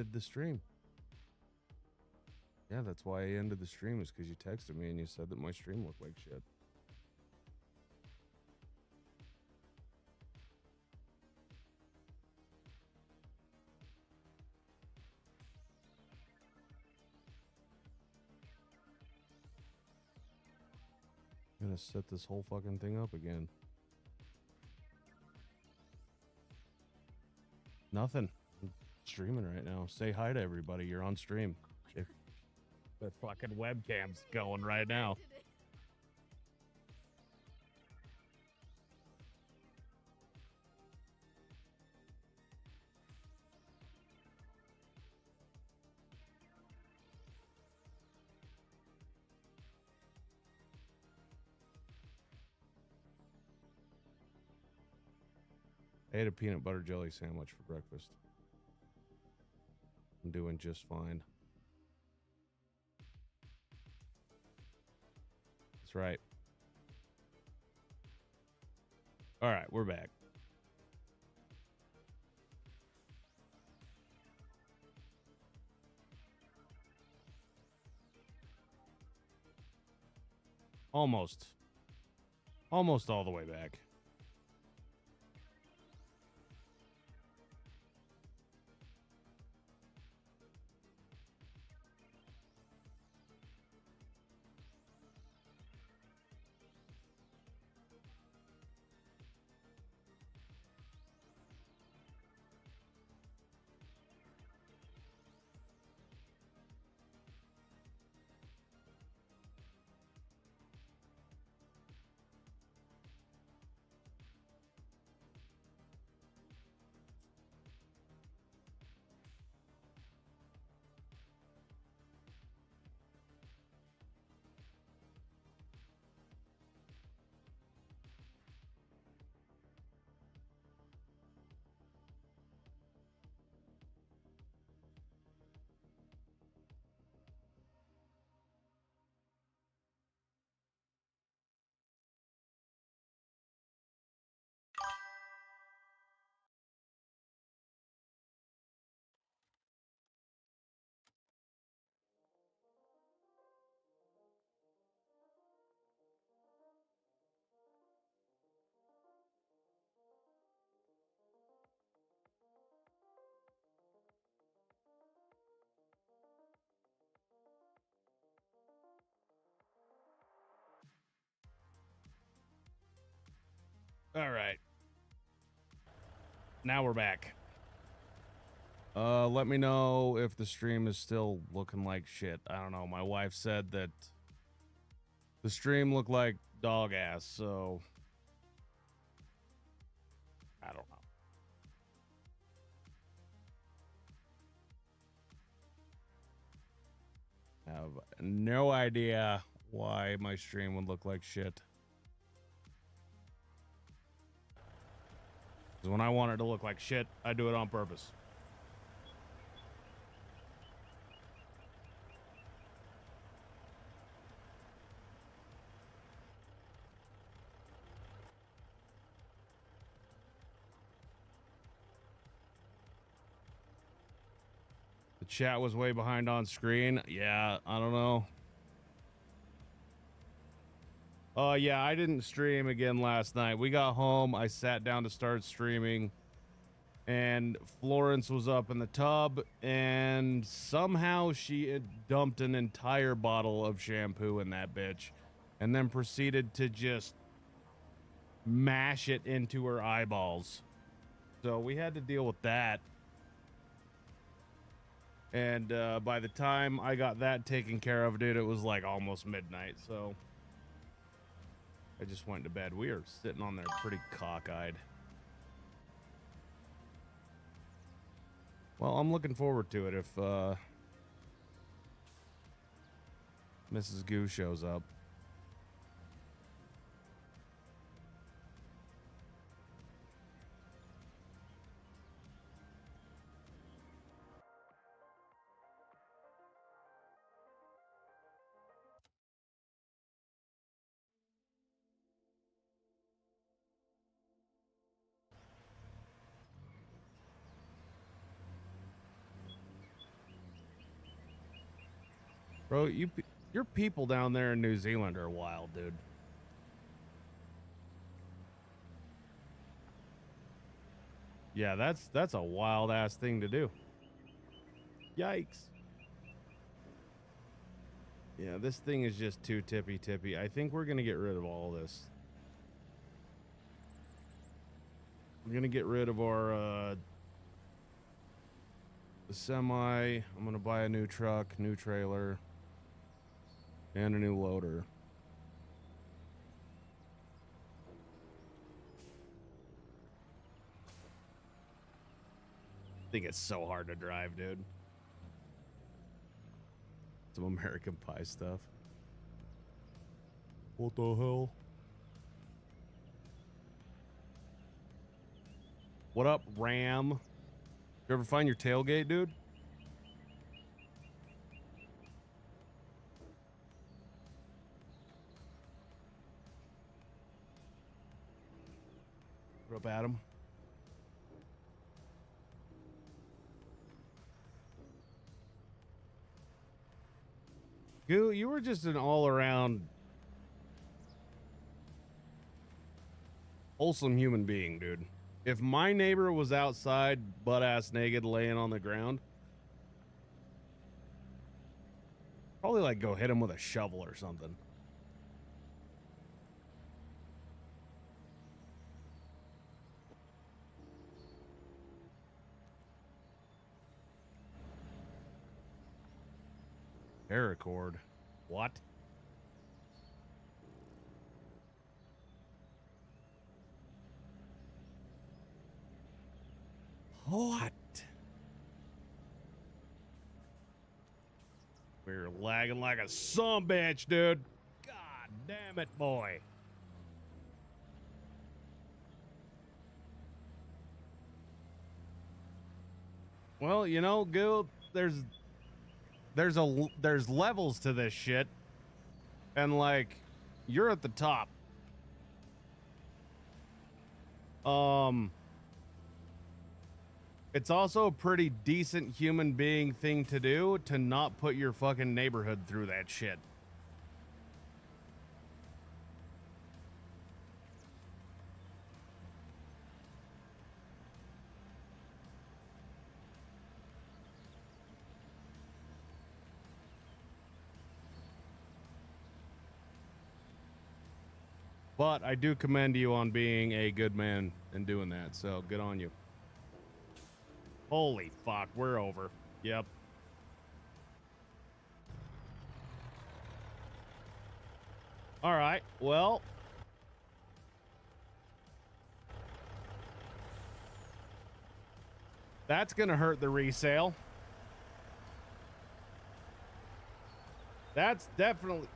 ended the stream. Yeah, that's why I ended the stream, is because you texted me and you said that my stream looked like shit. I'm gonna set this whole fucking thing up again. Nothing. I'm streaming right now. Say hi to everybody. You're on stream. If the fucking webcam's going right now. I ate a peanut butter jelly sandwich for breakfast. I'm doing just fine. That's right. All right, we're back. Almost all the way back. All right. Now we're back. Let me know if the stream is still looking like shit. I don't know. My wife said that the stream looked like dog ass, so I don't know. I have no idea why my stream would look like shit. Because when I want it to look like shit, I do it on purpose. The chat was way behind on screen. Yeah, I don't know. Yeah, I didn't stream again last night. We got home, I sat down to start streaming, and Florence was up in the tub, and somehow she had dumped an entire bottle of shampoo in that bitch, and then proceeded to just mash it into her eyeballs. So we had to deal with that. And by the time I got that taken care of, dude, it was like almost midnight, so I just went to bed. We are sitting on there pretty cockeyed. Well, I'm looking forward to it if Mrs. Goo shows up. Bro, your people down there in New Zealand are wild, dude. Yeah, that's a wild ass thing to do. Yikes. Yeah, this thing is just too tippy. I think we're gonna get rid of all this. We're gonna get rid of our the semi. I'm gonna buy a new truck, new trailer, and a new loader. I think it's so hard to drive, dude. Some American Pie stuff. What the hell? What up, Ram? You ever find your tailgate, dude? What up, Adam? Goo, you were just an all-around wholesome human being, dude. If my neighbor was outside butt-ass naked laying on the ground, probably like go hit him with a shovel or something. Paracord. What? What? We're lagging like a sumbitch, dude. God damn it, boy. Well, you know, Gil, there's levels to this shit, and like, you're at the top. It's also a pretty decent human being thing to do to not put your fucking neighborhood through that shit. But I do commend you on being a good man and doing that, so good on you. Holy fuck, we're over. Yep. All right, well. That's gonna hurt the resale. That's definitely...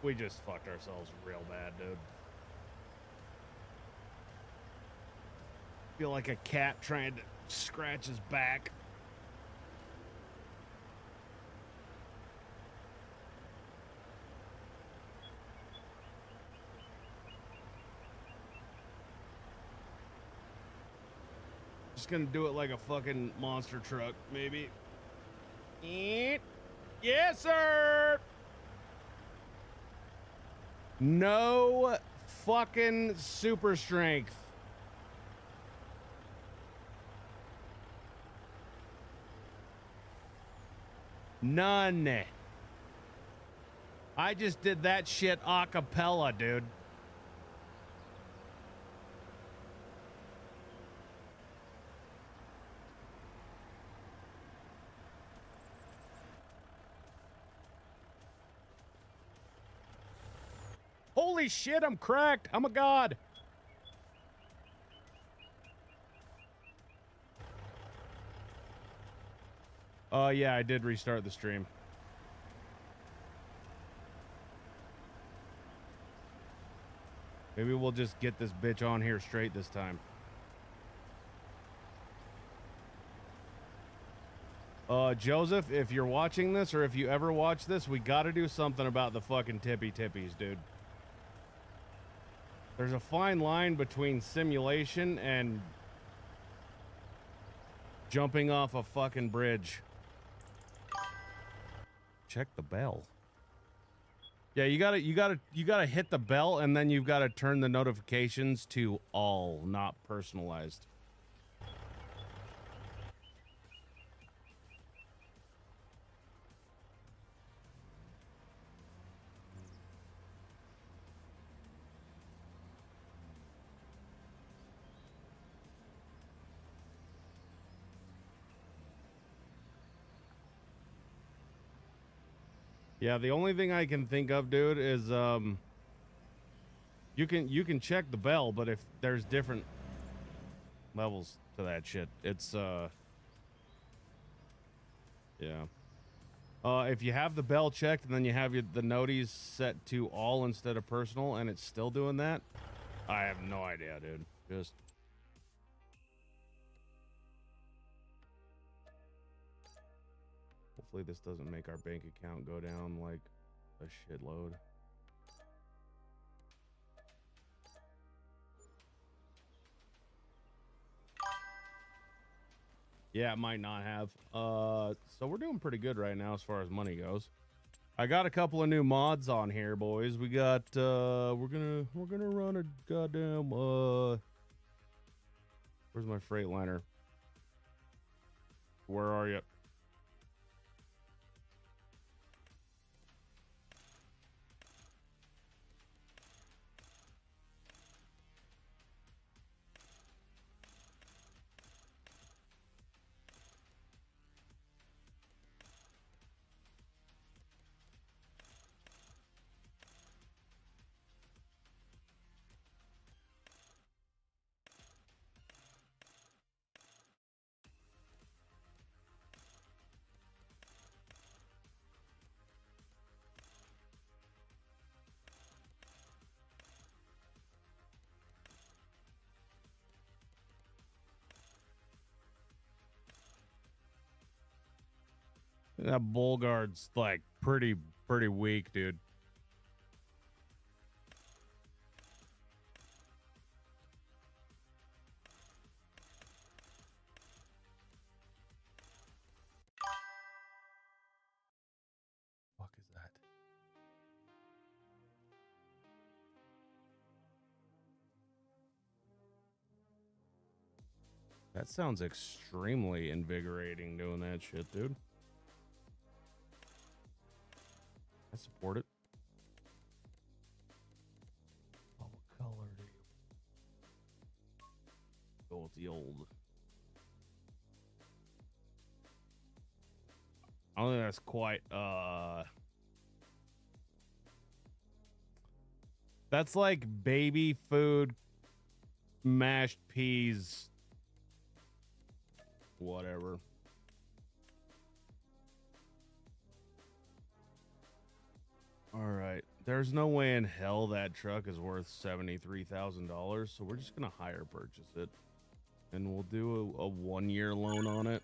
We just fucked ourselves real bad, dude. Feel like a cat trying to scratch his back. Just gonna do it like a fucking monster truck, maybe. Yes, sir! No fucking super strength. None. I just did that shit a cappella, dude. Holy shit, I'm cracked. I'm a god. Yeah, I did restart the stream. Maybe we'll just get this bitch on here straight this time. Joseph, if you're watching this, or if you ever watch this, we gotta do something about the fucking tippies, dude. There's a fine line between simulation and jumping off a fucking bridge. check the bell. Yeah, you gotta hit the bell, and then you've got to turn the notifications to all, not personalized. Yeah, the only thing I can think of, dude, is you can check the bell, but if there's different levels to that shit, it's yeah. If you have the bell checked and then you have the noties set to all instead of personal, and it's still doing that, I have no idea, dude. Just hopefully this doesn't make our bank account go down like a shitload. Yeah, it might not have. So we're doing pretty good right now as far as money goes. I got a couple of new mods on here, boys. We got we're gonna run a goddamn where's my Freightliner? Where are you? That bull guard's like pretty weak, dude. Fuck is that? That sounds extremely invigorating doing that shit, dude. I support it. Oh, what color do you go with? The old. I don't think that's quite that's like baby food, mashed peas, whatever. All right. There's no way in hell that truck is worth $73,000, so we're just gonna hire purchase it, and we'll do a 1-year loan on it.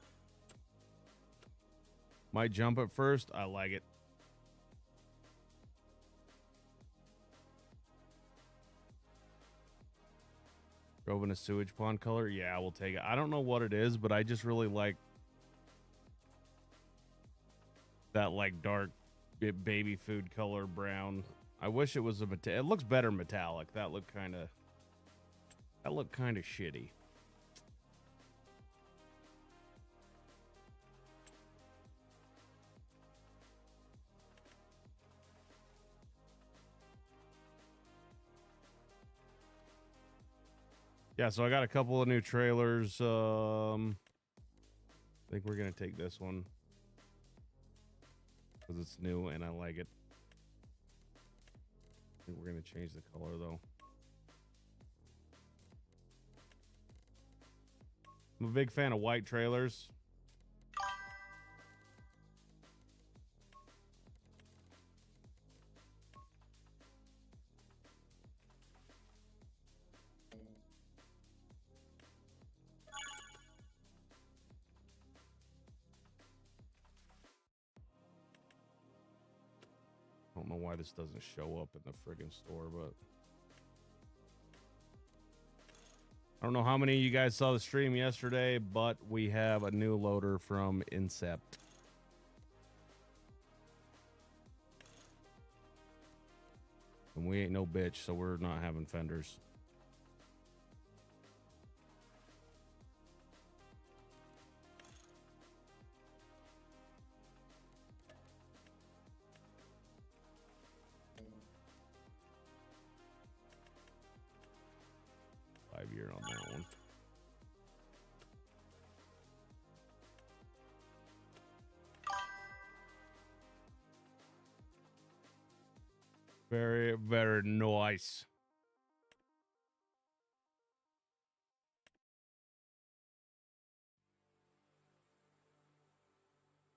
Might jump at first. I like it. Drove in a sewage pond color. Yeah, we'll take it. I don't know what it is, but I just really like that like dark baby food color brown. I wish it was it looks better metallic. That looked kind of shitty. Yeah, so I got a couple of new trailers. I think we're gonna take this one because it's new and I like it. I think we're gonna change the color though. I'm a big fan of white trailers. I don't know why this doesn't show up in the friggin' store, but I don't know how many of you guys saw the stream yesterday, but we have a new loader from Incept. And we ain't no bitch, so we're not having fenders. Year on that one. Very, very nice.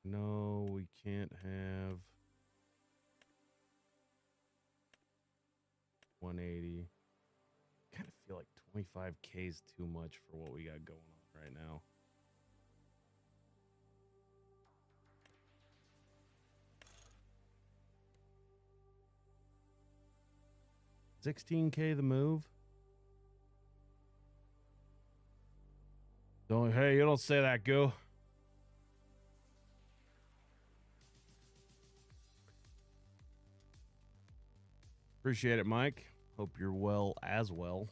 No, we can't have 180. Kind of feel like 25K is too much for what we got going on right now. $16K the move. Don't, hey, you don't say that, Goo. Appreciate it, Mike. Hope you're well as well.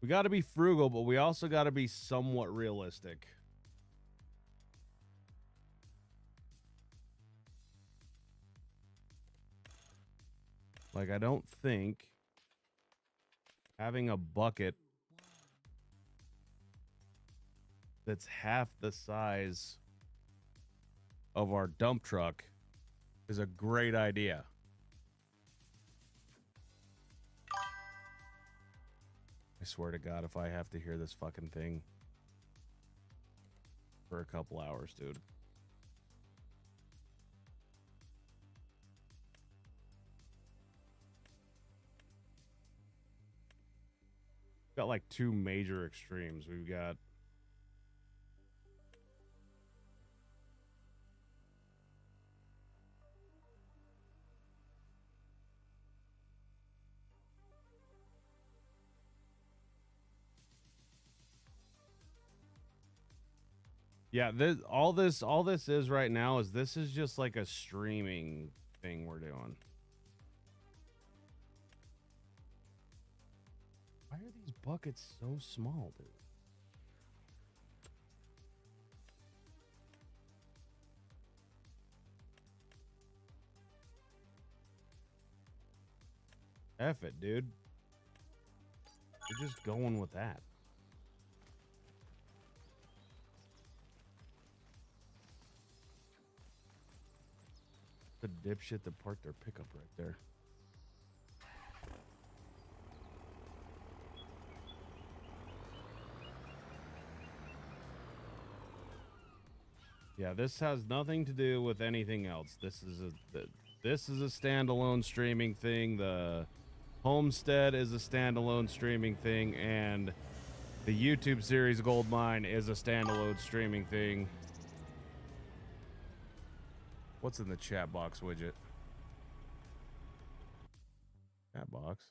We got to be frugal, but we also got to be somewhat realistic. Like, I don't think having a bucket that's half the size of our dump truck is a great idea. I swear to God, if I have to hear this fucking thing for a couple hours, dude. Got like two major extremes. We've got yeah, all this is right now is this is just like a streaming thing we're doing. Why are these buckets so small, dude? F it, dude. We're just going with that. The dipshit that parked their pickup right there. Yeah, this has nothing to do with anything else. This is a standalone streaming thing. The Homestead is a standalone streaming thing, and the YouTube series Gold Mine is a standalone streaming thing. What's in the chat box widget? Chat box.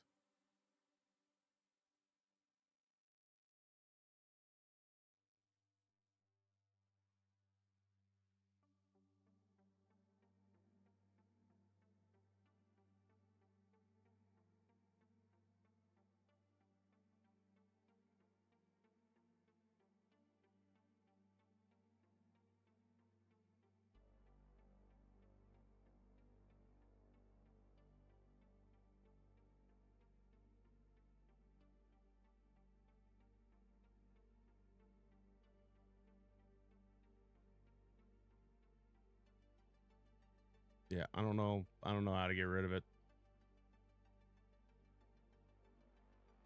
Yeah, I don't know how to get rid of it.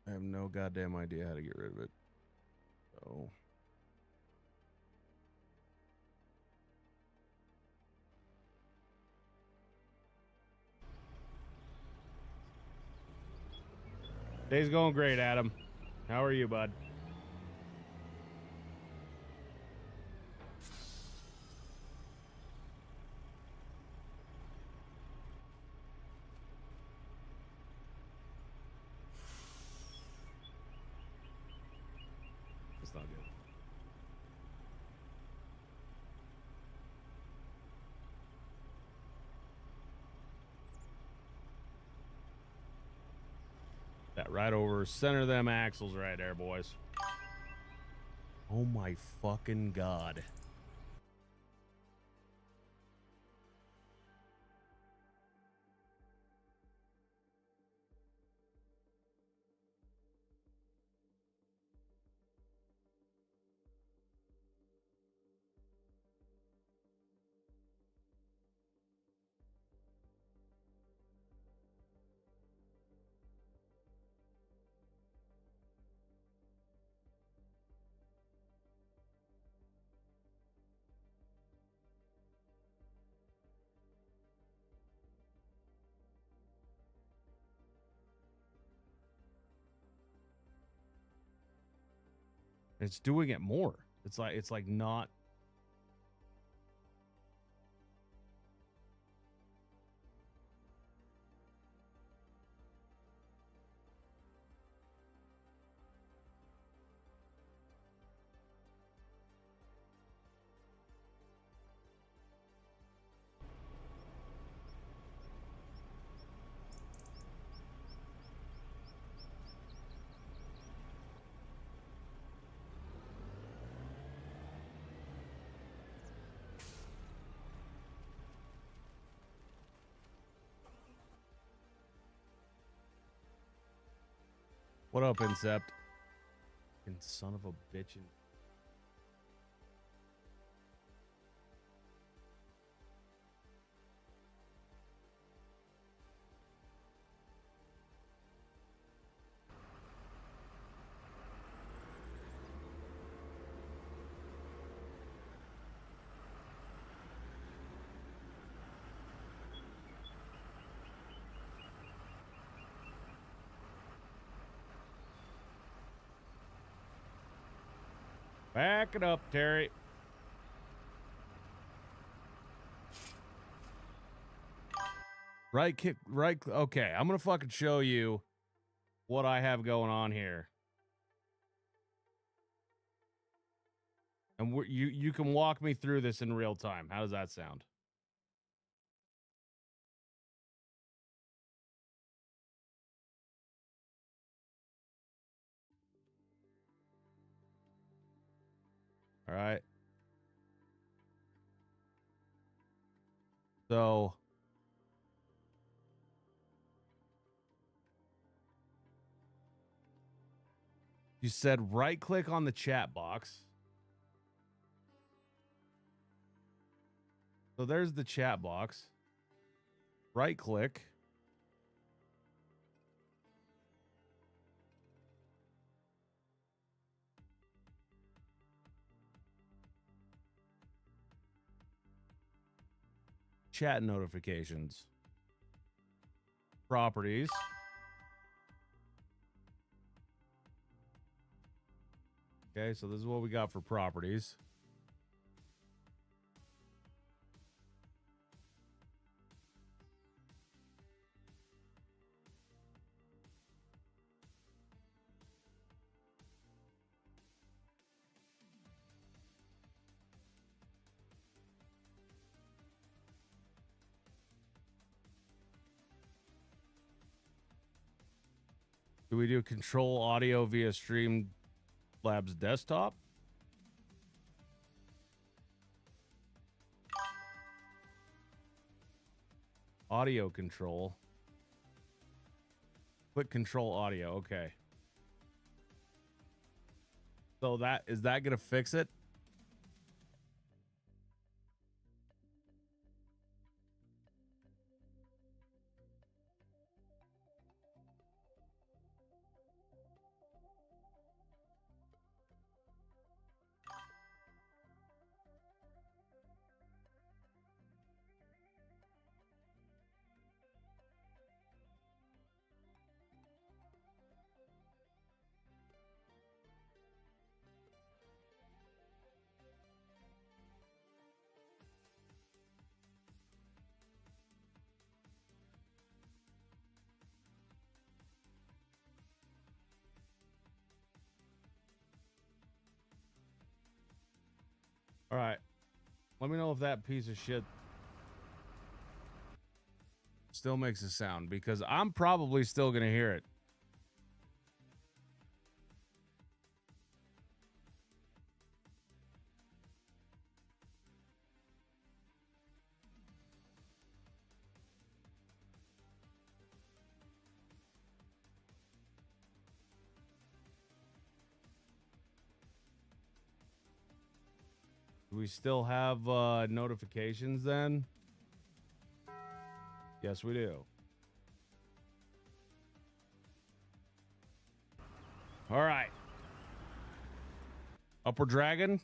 I have no goddamn idea how to get rid of it. So day's going great, Adam. How are you, bud? That's not good. right over center them axles right there, boys. Oh my fucking god. It's doing it more. It's like not. What up, Incept? Fucking son of a bitch. Back it up, Terry. Right kick, right. Okay, I'm gonna fucking show you what I have going on here. And you can walk me through this in real time. How does that sound? All right. So you said right click on the chat box. So there's the chat box. Right click. Chat notifications. Properties. Okay, so this is what we got for properties. Do we do control audio via Streamlabs desktop? Audio control. Click control audio. Okay. So is that going to fix it? All right. Let me know if that piece of shit still makes a sound, because I'm probably still going to hear it. Do we still have notifications then? Yes, we do. All right. Upward Dragon.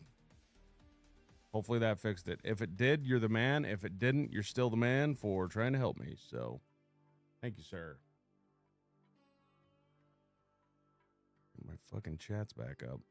Hopefully that fixed it. If it did, you're the man. If it didn't, you're still the man for trying to help me. So, thank you, sir. My fucking chat's back up.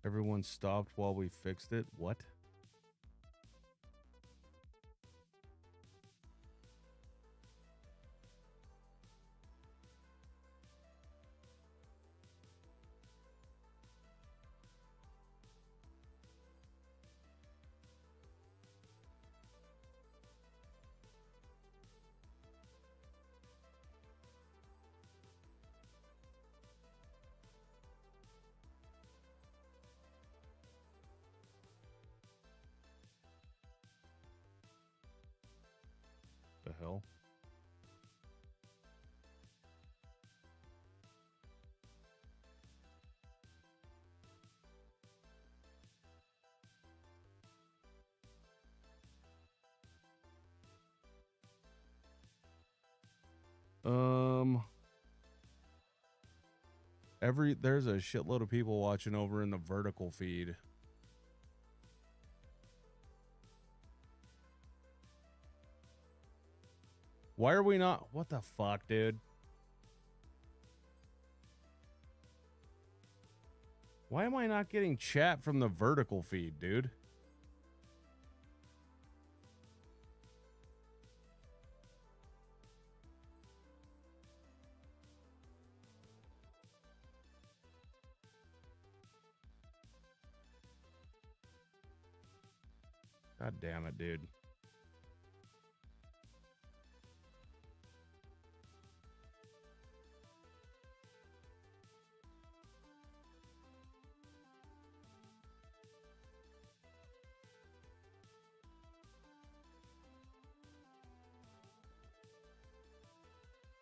Everyone stopped while we fixed it. What? The hell? There's a shitload of people watching over in the vertical feed. Why are we not? What the fuck, dude? Why am I not getting chat from the vertical feed, dude? God damn it, dude.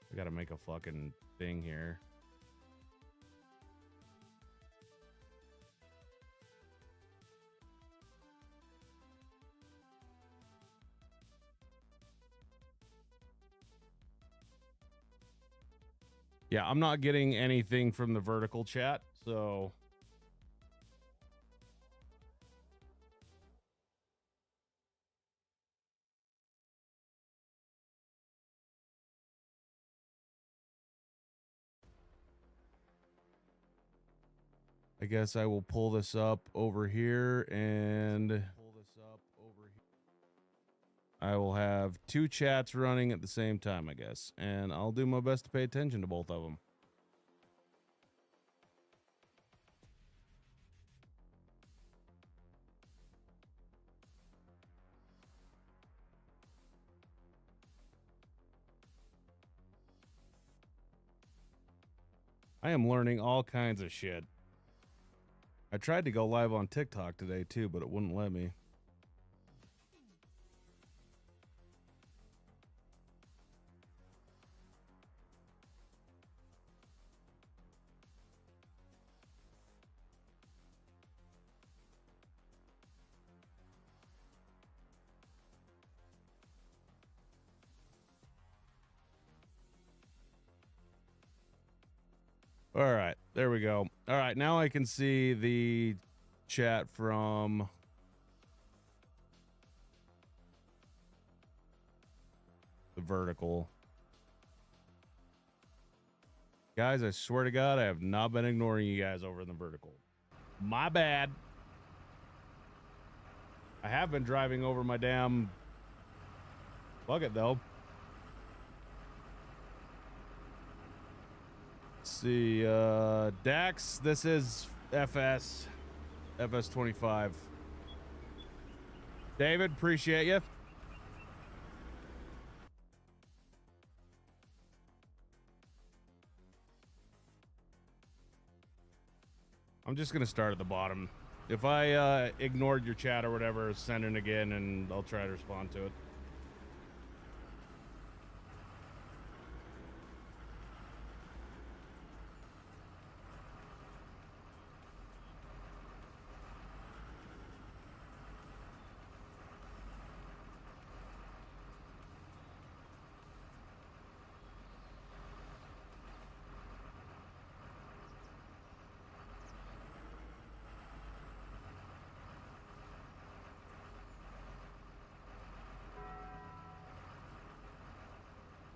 I gotta make a fucking thing here. Yeah, I'm not getting anything from the vertical chat, so... I guess I will pull this up over here and... I will have two chats running at the same time, I guess. And I'll do my best to pay attention to both of them. I am learning all kinds of shit. I tried to go live on TikTok today too, but it wouldn't let me. All right, there we go. All right, now I can see the chat from the vertical. Guys, I swear to God, I have not been ignoring you guys over in the vertical. My bad. I have been driving over my damn Fuck it though. Let's see, Dax, this is FS25. David, appreciate you. I'm just gonna start at the bottom. If I ignored your chat or whatever, send it again and I'll try to respond to it.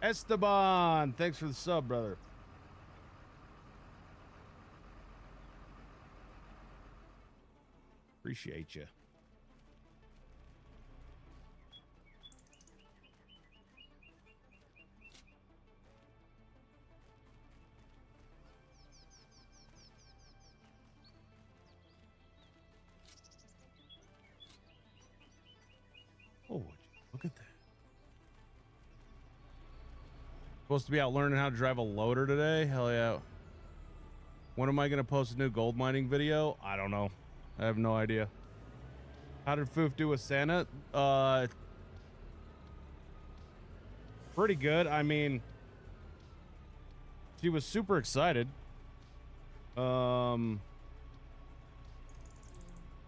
Esteban, thanks for the sub, brother. Appreciate you. Oh, look at that. Supposed to be out learning how to drive a loader today? Hell yeah. When am I going to post a new gold mining video? I don't know. I have no idea. How did Foof do with Santa? Pretty good. I mean, she was super excited. And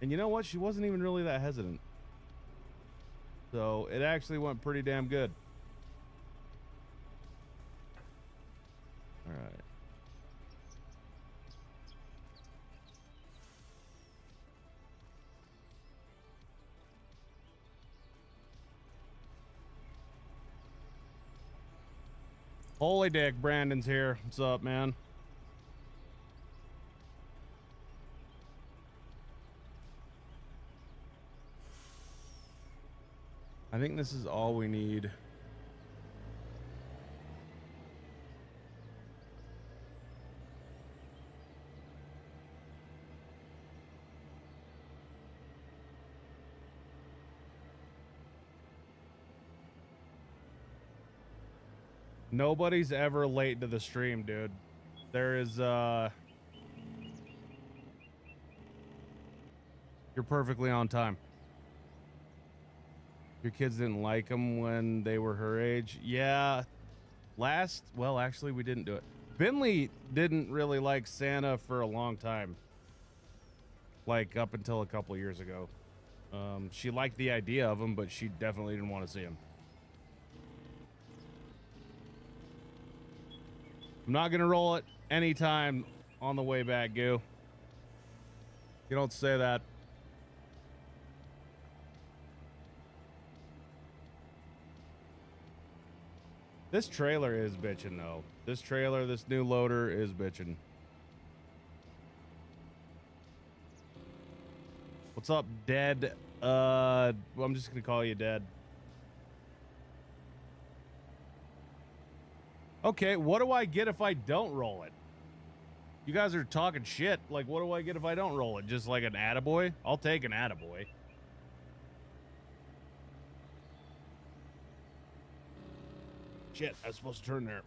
you know what? She wasn't even really that hesitant. So it actually went pretty damn good. All right. Holy dick, Brandon's here. What's up, man? I think this is all we need. Nobody's ever late to the stream, dude. There is, you're perfectly on time. Your kids didn't like them when they were her age. Yeah. Well, actually, we didn't do it. Binley didn't really like Santa for a long time. Like, up until a couple years ago. She liked the idea of him, but she definitely didn't want to see him. I'm not gonna roll it anytime on the way back, Goo. You don't say that. This trailer is bitching, though. This trailer, this new loader is bitching. What's up, Dead? I'm just gonna call you Dead. Okay, what do I get if I don't roll it? You guys are talking shit. Like, what do I get if I don't roll it? Just like an attaboy? I'll take an attaboy. Shit, I was supposed to turn there.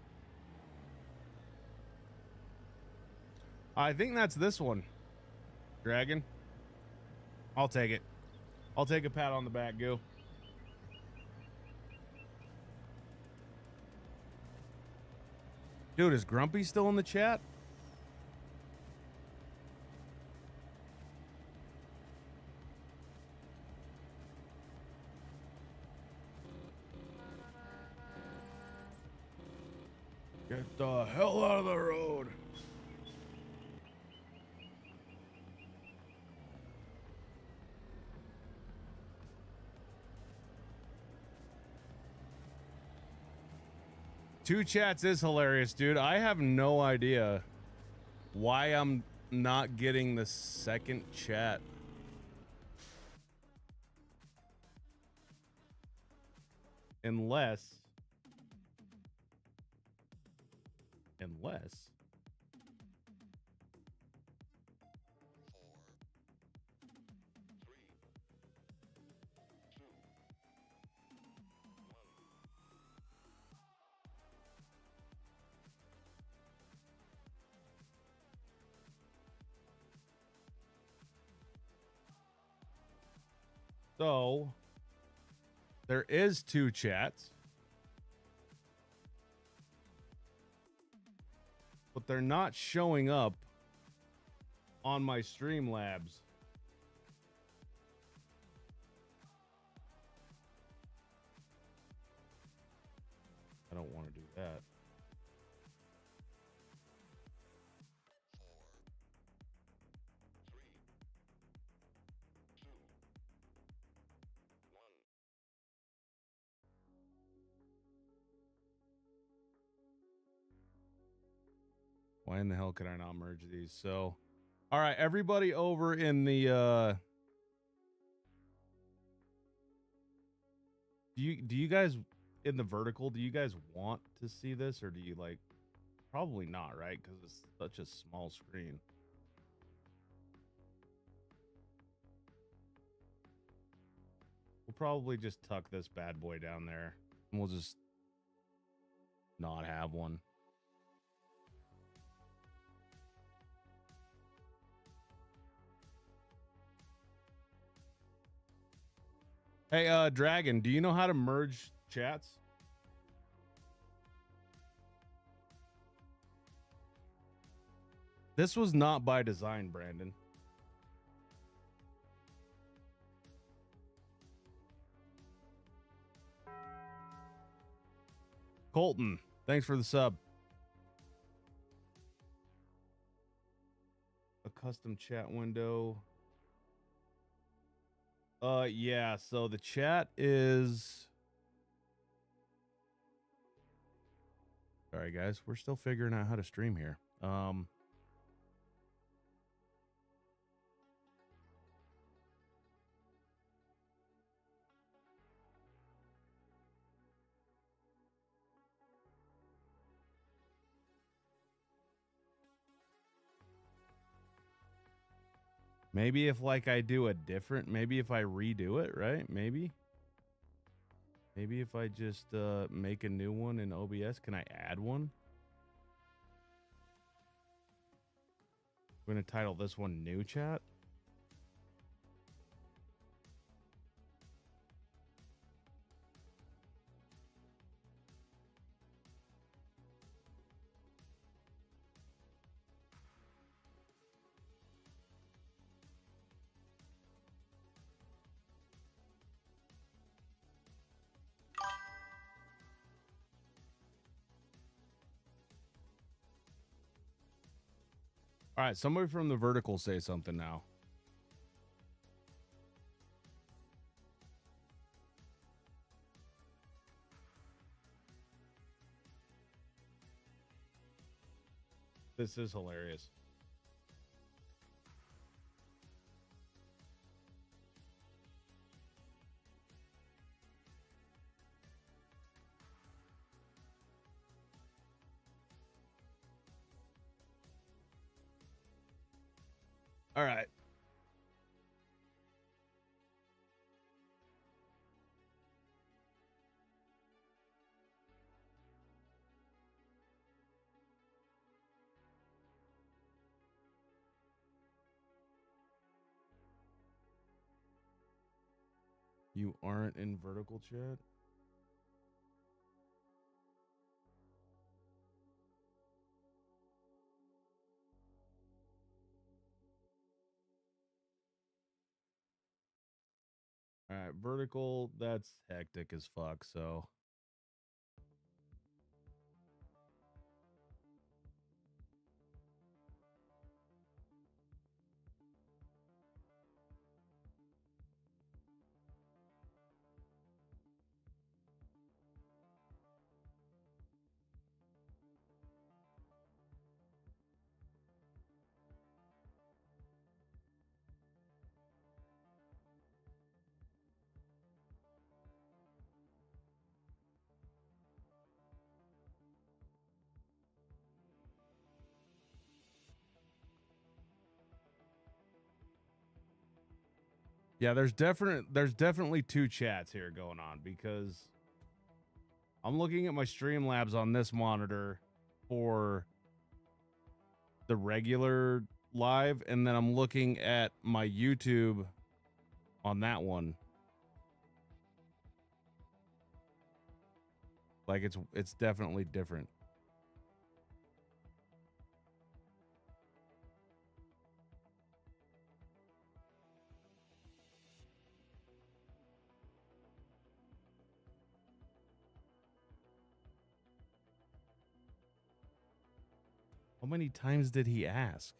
I think that's this one. Dragon. I'll take it. I'll take a pat on the back, Goo. Dude, is Grumpy still in the chat? Get the hell out of the road. Two chats is hilarious, dude. I have no idea why I'm not getting the second chat. unless so there is 2 chats, but they're not showing up on my Streamlabs. I don't want to do that. Why in the hell could I not merge these? So, all right, everybody over in the do you guys in the vertical, do you guys want to see this, or do you like? Probably not, right? Because it's such a small screen. We'll probably just tuck this bad boy down there, and we'll just not have one. Hey, Dragon, do you know how to merge chats? This was not by design, Brandon. Colton, thanks for the sub. A custom chat window. Yeah, so the chat is... Sorry, guys. We're still figuring out how to stream here. Maybe if like I do a different, maybe if I redo it, right? Maybe if I just make a new one in OBS, can I add one? I'm going to title this one New Chat. All right, somebody from the vertical say something now. This is hilarious. All right. You aren't in vertical chat? All right, vertical, that's hectic as fuck, so. Yeah, there's definitely two chats here going on because I'm looking at my Streamlabs on this monitor for the regular live, and then I'm looking at my YouTube on that one. Like it's definitely different. How many times did he ask?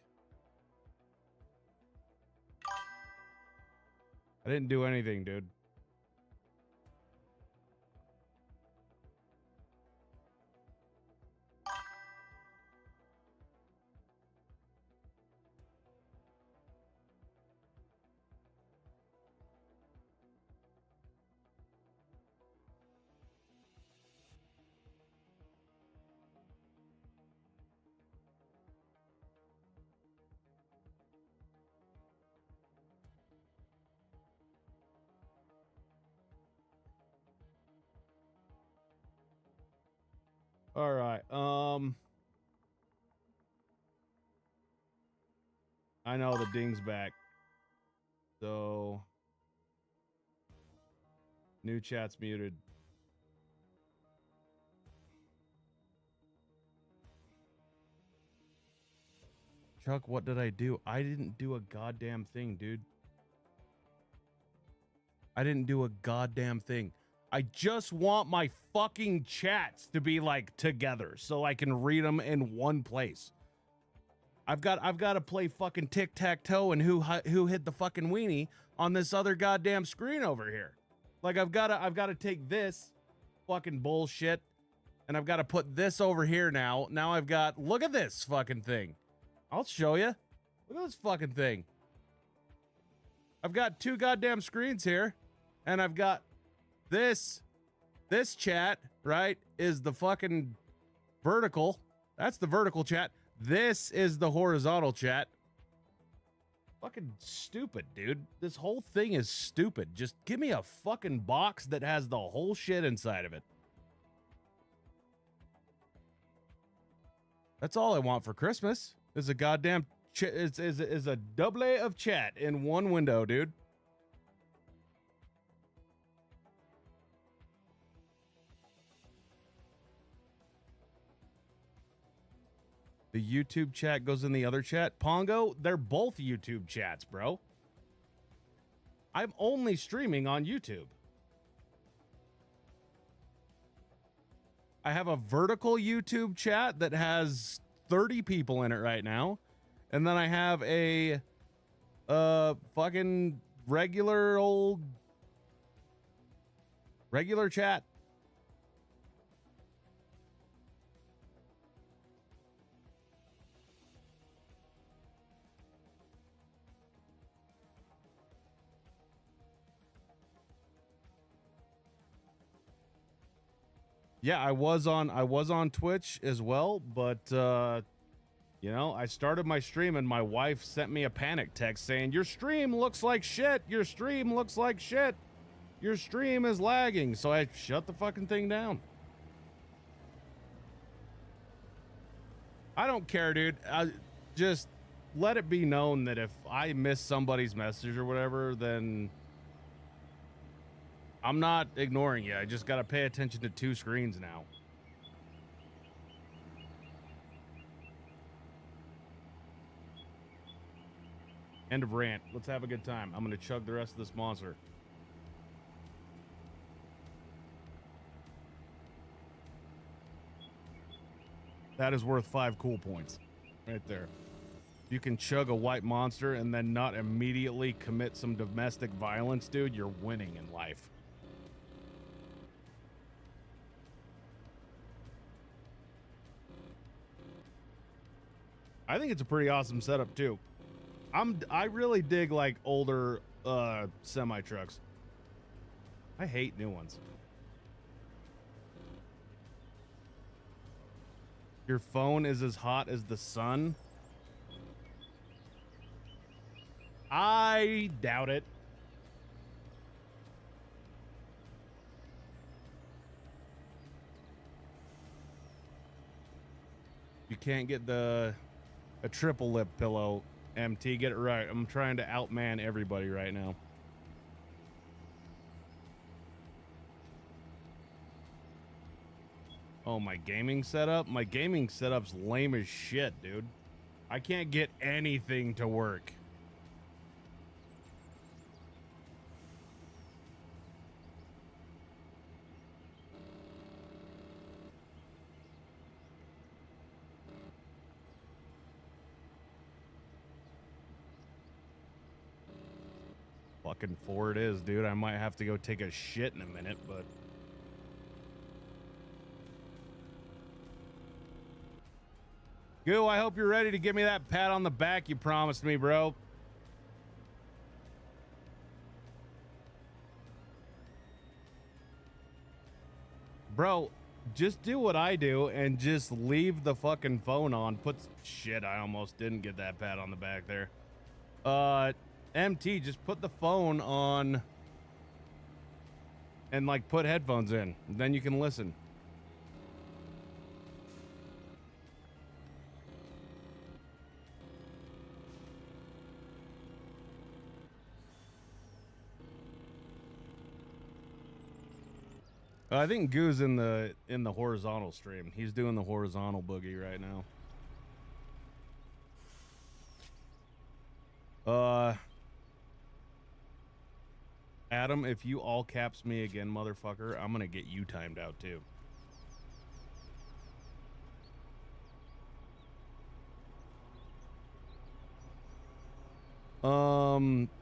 I didn't do anything, dude. All right. I know the ding's back. So new chat's muted. Chuck, what did I do? I didn't do a goddamn thing, dude. I didn't do a goddamn thing. I just want my fucking chats to be like together so I can read them in one place. I've got to play fucking tic-tac-toe and who hit the fucking weenie on this other goddamn screen over here. Like I've got to take this fucking bullshit and I've got to put this over here now. Now I've got, look at this fucking thing. I'll show you. Look at this fucking thing. I've got two goddamn screens here and I've got this chat, right, is the fucking vertical. That's the vertical chat. This is the horizontal chat. Fucking stupid, dude. This whole thing is stupid. Just give me a fucking box that has the whole shit inside of it. That's all I want for Christmas. Is a goddamn is a doublet of chat in one window, dude. The YouTube chat goes in the other chat. Pongo, they're both YouTube chats, bro. I'm only streaming on YouTube. I have a vertical YouTube chat that has 30 people in it right now. And then I have a fucking regular chat. Yeah, I was on Twitch as well, but you know, I started my stream and my wife sent me a panic text saying, "Your stream looks like shit. Your stream looks like shit. Your stream is lagging." So I shut the fucking thing down. I don't care, dude. Just let it be known that if I miss somebody's message or whatever, then I'm not ignoring you. I just got to pay attention to two screens now. End of rant. Let's have a good time. I'm going to chug the rest of this monster. That is worth 5 cool points right there. You can chug a white monster and then not immediately commit some domestic violence, dude. You're winning in life. I think it's a pretty awesome setup too. I really dig like older semi trucks. I hate new ones. Your phone is as hot as the sun? I doubt it. You can't get a triple lip pillow, MT. Get it right. I'm trying to outman everybody right now. Oh, my gaming setup? My gaming setup's lame as shit, dude. I can't get anything to work. Fucking 4 it is, dude. I might have to go take a shit in a minute, but... Goo, I hope you're ready to give me that pat on the back you promised me, bro. Bro, just do what I do and just leave the fucking phone on. Shit, I almost didn't get that pat on the back there. MT, just put the phone on and like put headphones in. Then you can listen. I think Goo's in the horizontal stream. He's doing the horizontal boogie right now. Adam, if you all caps me again, motherfucker, I'm gonna get you timed out too.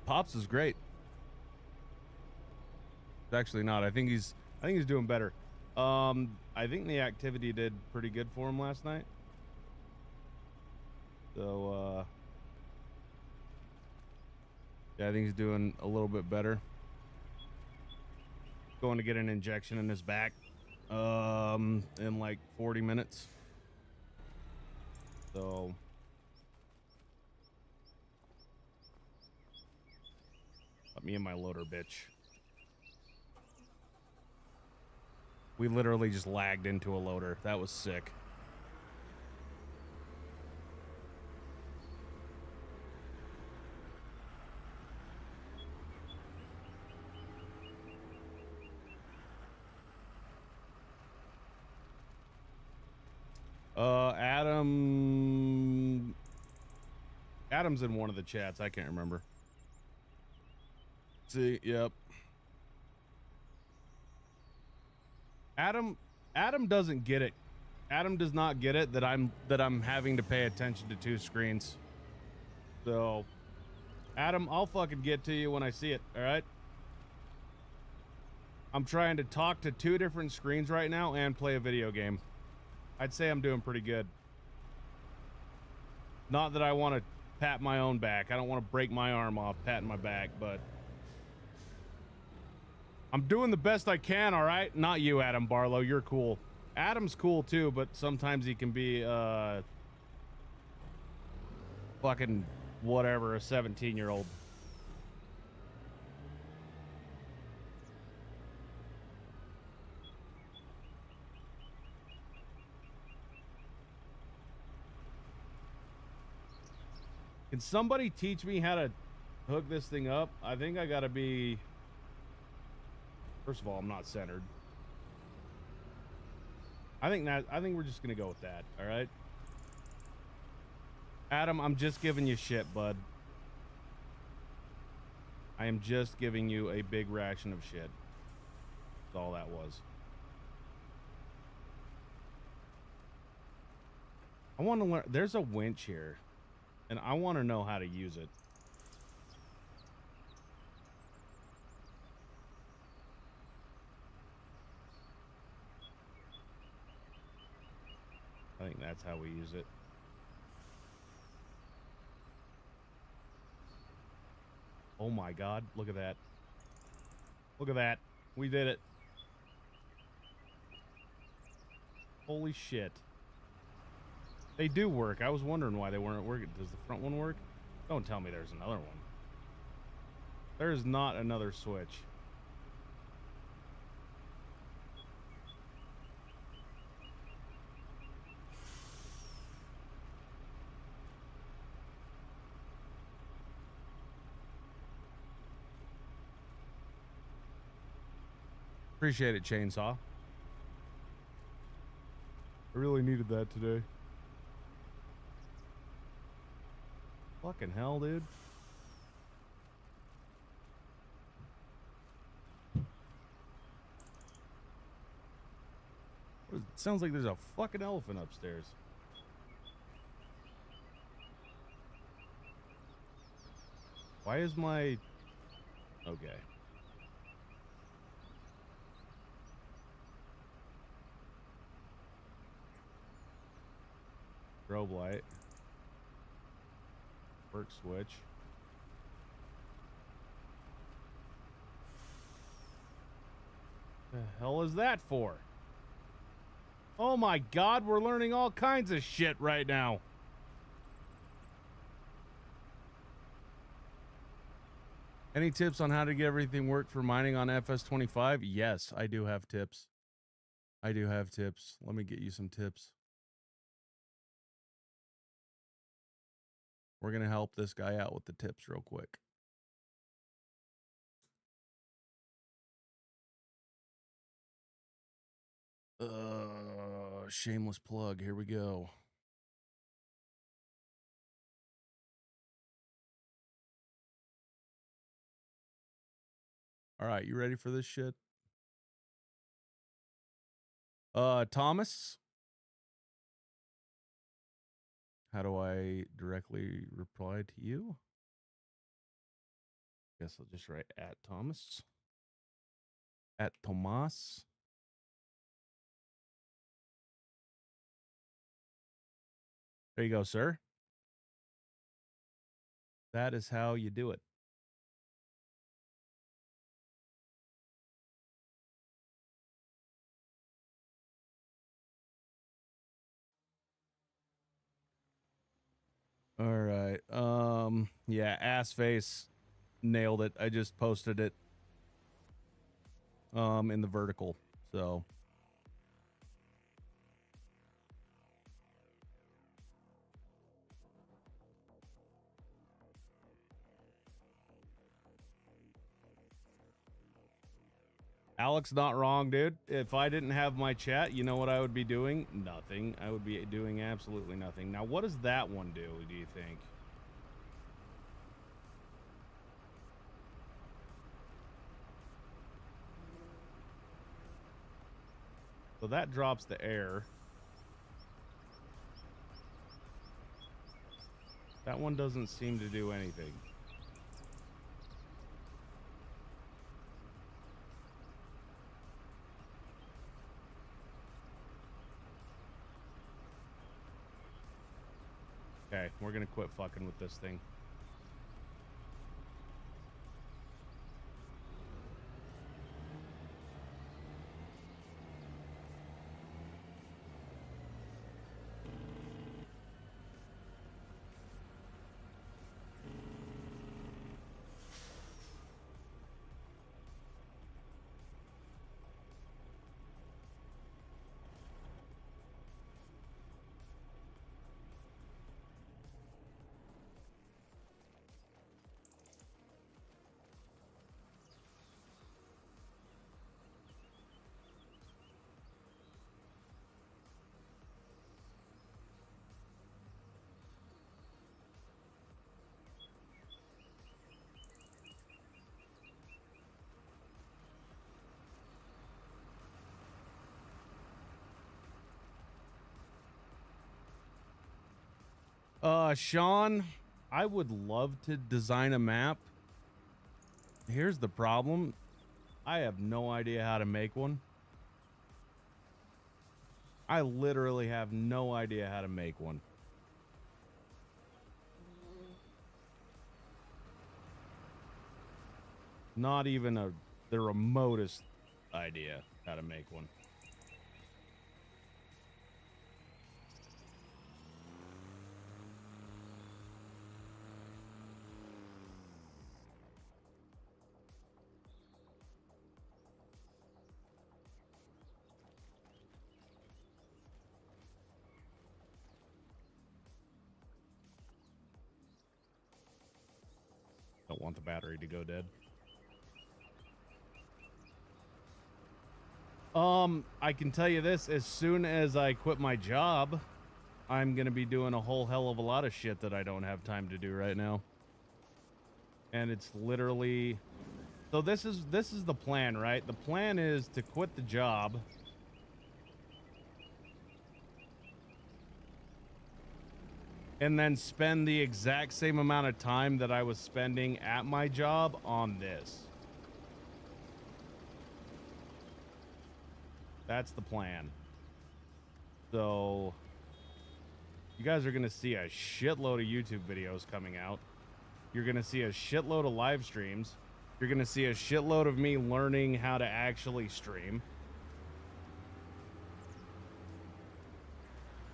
Pops is great. Actually not. I think he's doing better. I think the activity did pretty good for him last night. So, yeah, I think he's doing a little bit better. Going to get an injection in his back, in like 40 minutes. So, let me in my loader, bitch. We literally just lagged into a loader. That was sick. Adam's in one of the chats. I can't remember. See, yep. Adam doesn't get it. Adam does not get it that I'm having to pay attention to 2 screens. So, Adam, I'll fucking get to you when I see it, all right? I'm trying to talk to 2 different screens right now and play a video game. I'd say I'm doing pretty good. Not that I want to pat my own back. I don't want to break my arm off patting my back, but I'm doing the best I can, all right? Not you, Adam Barlow. You're cool. Adam's cool too, but sometimes he can be fucking whatever, a 17-year-old. Can somebody teach me how to hook this thing up? I think I gotta be... First of all, I'm not centered. I think we're just gonna go with that, all right? Adam, I'm just giving you shit, bud. I am just giving you a big ration of shit. That's all that was. I want to learn. There's a winch here, and I want to know how to use it. I think that's how we use it. Oh my God, look at that. Look at that. We did it. Holy shit. They do work. I was wondering why they weren't working. Does the front one work? Don't tell me there's another one. There is not another switch. Appreciate it, Chainsaw. I really needed that today. Fucking hell, dude. It sounds like there's a fucking elephant upstairs. Why is my... Okay. Strobe light. Work switch. The hell is that for? Oh my god, we're learning all kinds of shit right now. Any tips on how to get everything work for mining on FS25? Yes, I do have tips. I do have tips. Let me get you some tips. We're going to help this guy out with the tips real quick. Shameless plug. Here we go. All right, you ready for this shit? Thomas? How do I directly reply to you? Guess I'll just write at Thomas. At Tomas. There you go, sir. That is how you do it. All right. Yeah, ass face nailed it. I just posted it in the vertical. So Alex, not wrong, dude. If I didn't have my chat, you know what I would be doing? Nothing. I would be doing absolutely nothing. Now, what does that one do you think? So that drops the air. That one doesn't seem to do anything. Okay, we're gonna quit fucking with this thing. Sean, I would love to design a map. Here's the problem. I have no idea how to make one. I literally have no idea how to make one. Not even the remotest idea how to make one. Don't want the battery to go dead. I can tell you this, as soon as I quit my job, I'm gonna be doing a whole hell of a lot of shit that I don't have time to do right now. And it's literally, so this is the plan, right? The plan is to quit the job, and then spend the exact same amount of time that I was spending at my job on this. That's the plan. So you guys are going to see a shitload of YouTube videos coming out. You're going to see a shitload of live streams. You're going to see a shitload of me learning how to actually stream.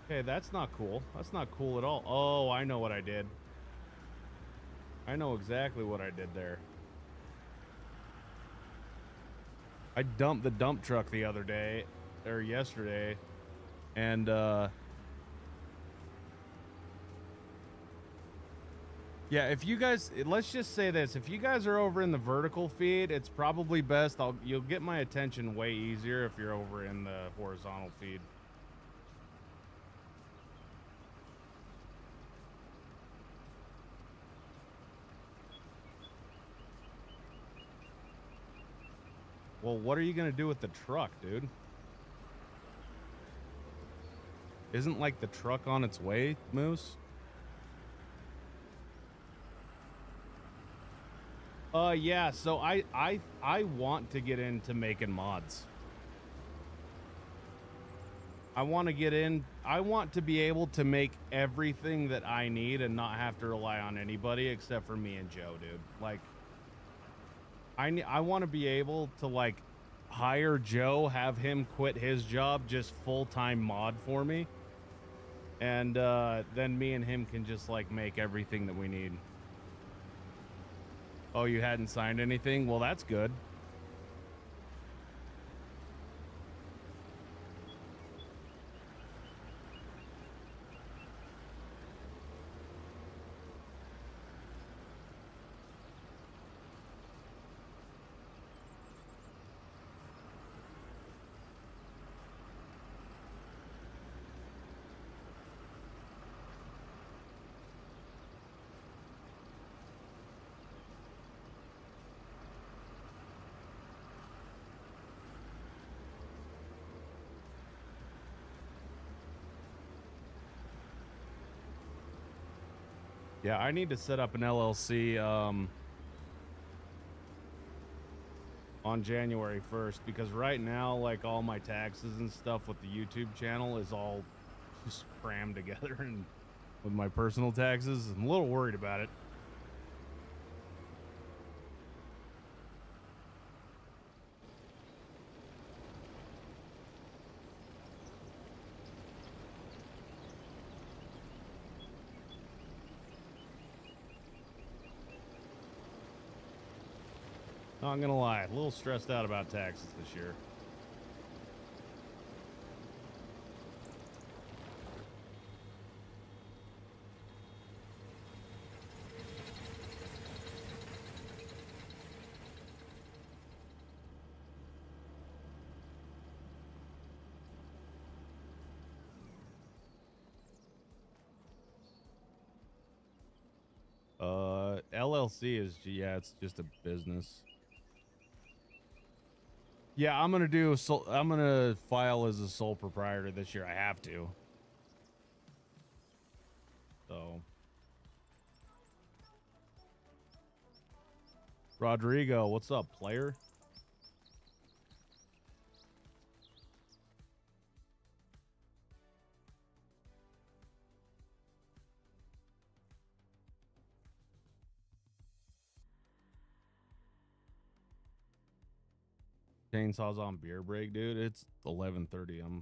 Okay, that's not cool. That's not cool at all. Oh, I know what I did. I know exactly what I did there. I dumped the dump truck the other day, or yesterday, and yeah, if you guys, let's just say this, if you guys are over in the vertical feed, it's probably best, you'll get my attention way easier if you're over in the horizontal feed. Well, what are you gonna do with the truck, dude? Isn't like the truck on its way, Moose? Yeah, so I want to get into making mods. I want to get in, I want to be able to make everything that I need and not have to rely on anybody except for me and Joe, dude. Like, I want to be able to, like, hire Joe, have him quit his job, just full-time mod for me. And then me and him can just, like, make everything that we need. Oh, you hadn't signed anything? Well, that's good. Yeah, I need to set up an LLC on January 1st, because right now, like, all my taxes and stuff with the YouTube channel is all just crammed together, and with my personal taxes, I'm a little worried about it. Not gonna lie, a little stressed out about taxes this year. LLC is, yeah, it's just a business. Yeah, I'm gonna file as a sole proprietor this year. I have to. So, Rodrigo, what's up, player? Chainsaws on beer break, dude. It's 11:30.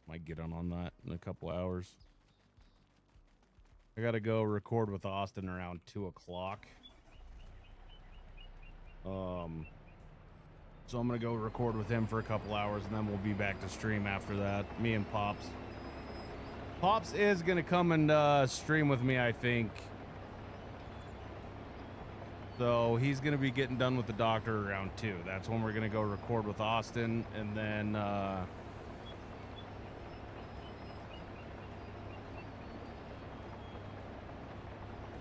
Might get on that in a couple hours. I gotta go record with Austin around 2 o'clock. So I'm gonna go record with him for a couple hours, and then we'll be back to stream after that. Me and Pops. Pops is gonna come and stream with me, I think. So he's going to be getting done with the doctor around 2. That's when we're going to go record with Austin. And then,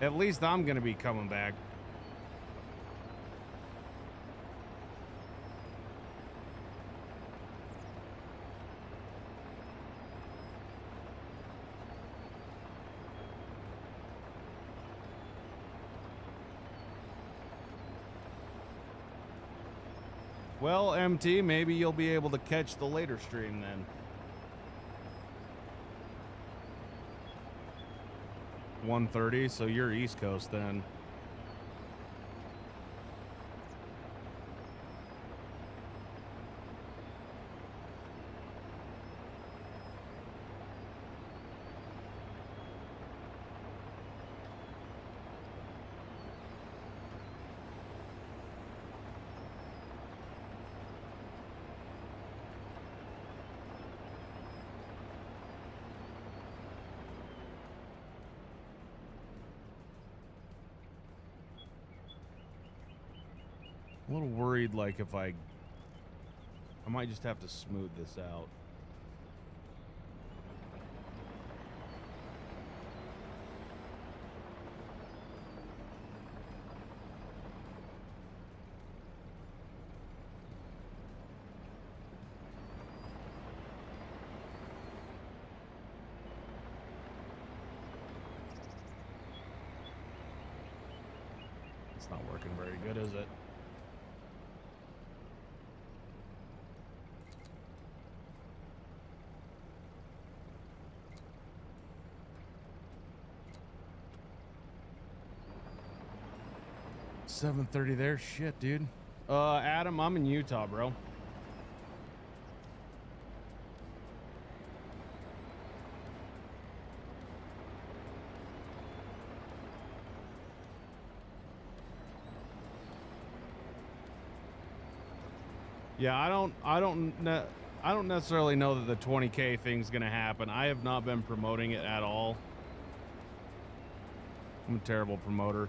at least I'm going to be coming back. Well, MT, maybe you'll be able to catch the later stream then. 1:30, so you're East Coast then. A little worried, like if I might just have to smooth this out. It's not working very good, is it? $7:30 there. Shit, dude. Adam, I'm in Utah, bro. Yeah, I don't necessarily know that the 20K thing's gonna happen. I have not been promoting it at all. I'm a terrible promoter.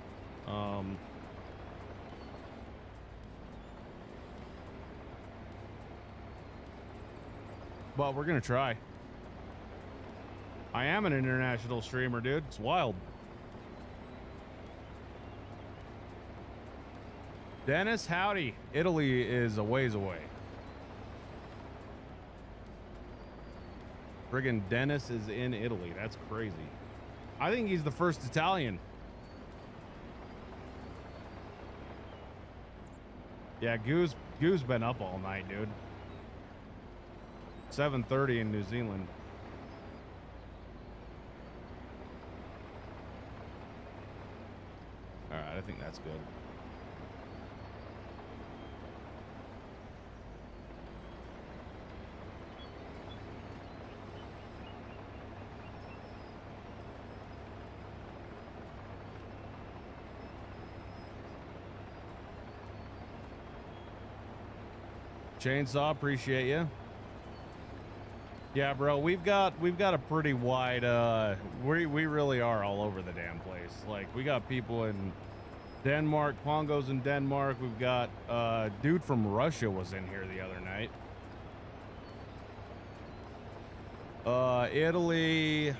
But we're gonna try. I am an international streamer, dude. It's wild. Dennis, howdy. Italy is a ways away. Friggin' Dennis is in Italy. That's crazy. I think he's the first Italian. Yeah, Goo's been up all night, dude. 7:30 in New Zealand. All right, I think that's good. Chainsaw, appreciate you. Yeah, bro, we've got a pretty wide we really are all over the damn place. Like, we got people in Denmark, Pongo's in Denmark. We've got dude from Russia was in here the other night. Italy,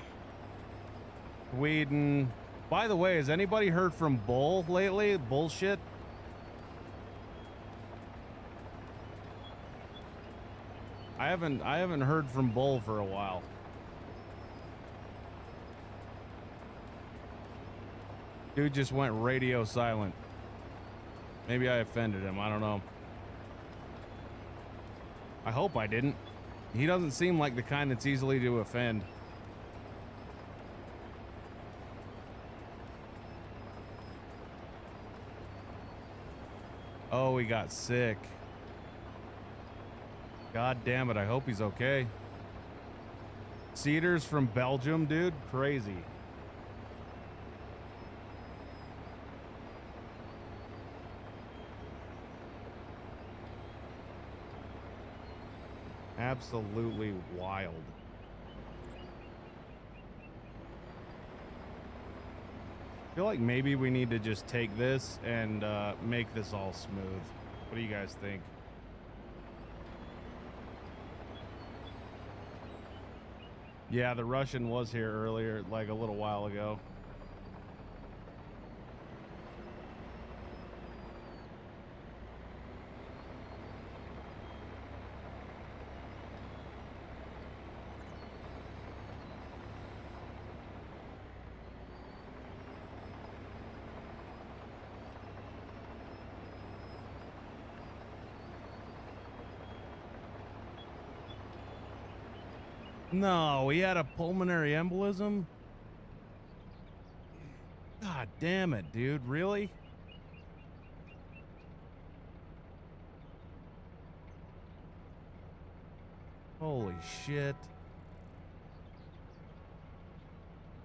Sweden. By the way, has anybody heard from Bull lately? Bullshit. I haven't heard from Bull for a while. Dude just went radio silent. Maybe I offended him. I don't know. I hope I didn't. He doesn't seem like the kind that's easily to offend. Oh, he got sick. God damn it, I hope he's okay. Cedars from Belgium, dude. Crazy. Absolutely wild. I feel like maybe we need to just take this and make this all smooth. What do you guys think? Yeah, the Russian was here earlier, like a little while ago. No, he had a pulmonary embolism? God damn it, dude. Really? Holy shit.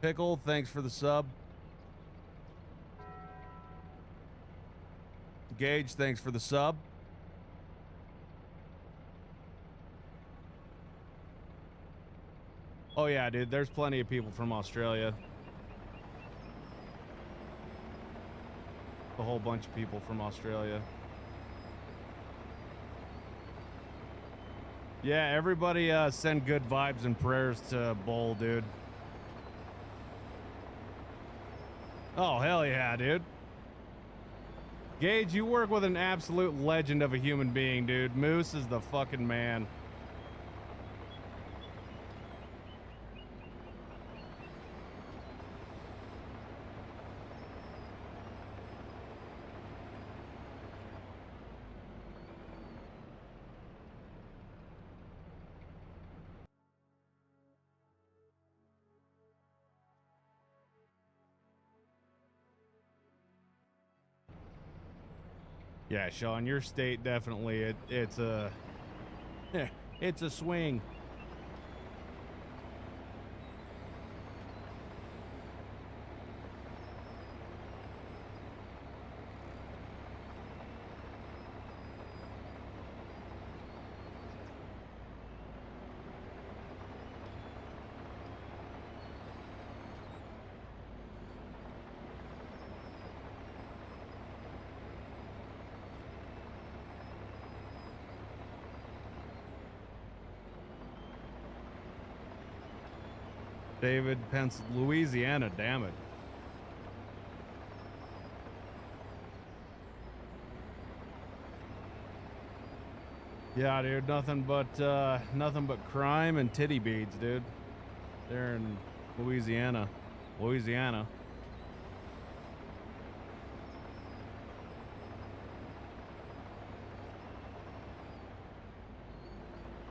Pickle, thanks for the sub. Gage, thanks for the sub. Oh yeah, dude, there's plenty of people from Australia. A whole bunch of people from Australia. Yeah, everybody send good vibes and prayers to Bull, dude. Oh, hell yeah, dude. Gage, you work with an absolute legend of a human being, dude. Moose is the fucking man. Yeah, Sean, your state definitely it's a it's a swing. David, Louisiana, damn it. Yeah, dude, nothing but crime and titty beads, dude. They're in Louisiana.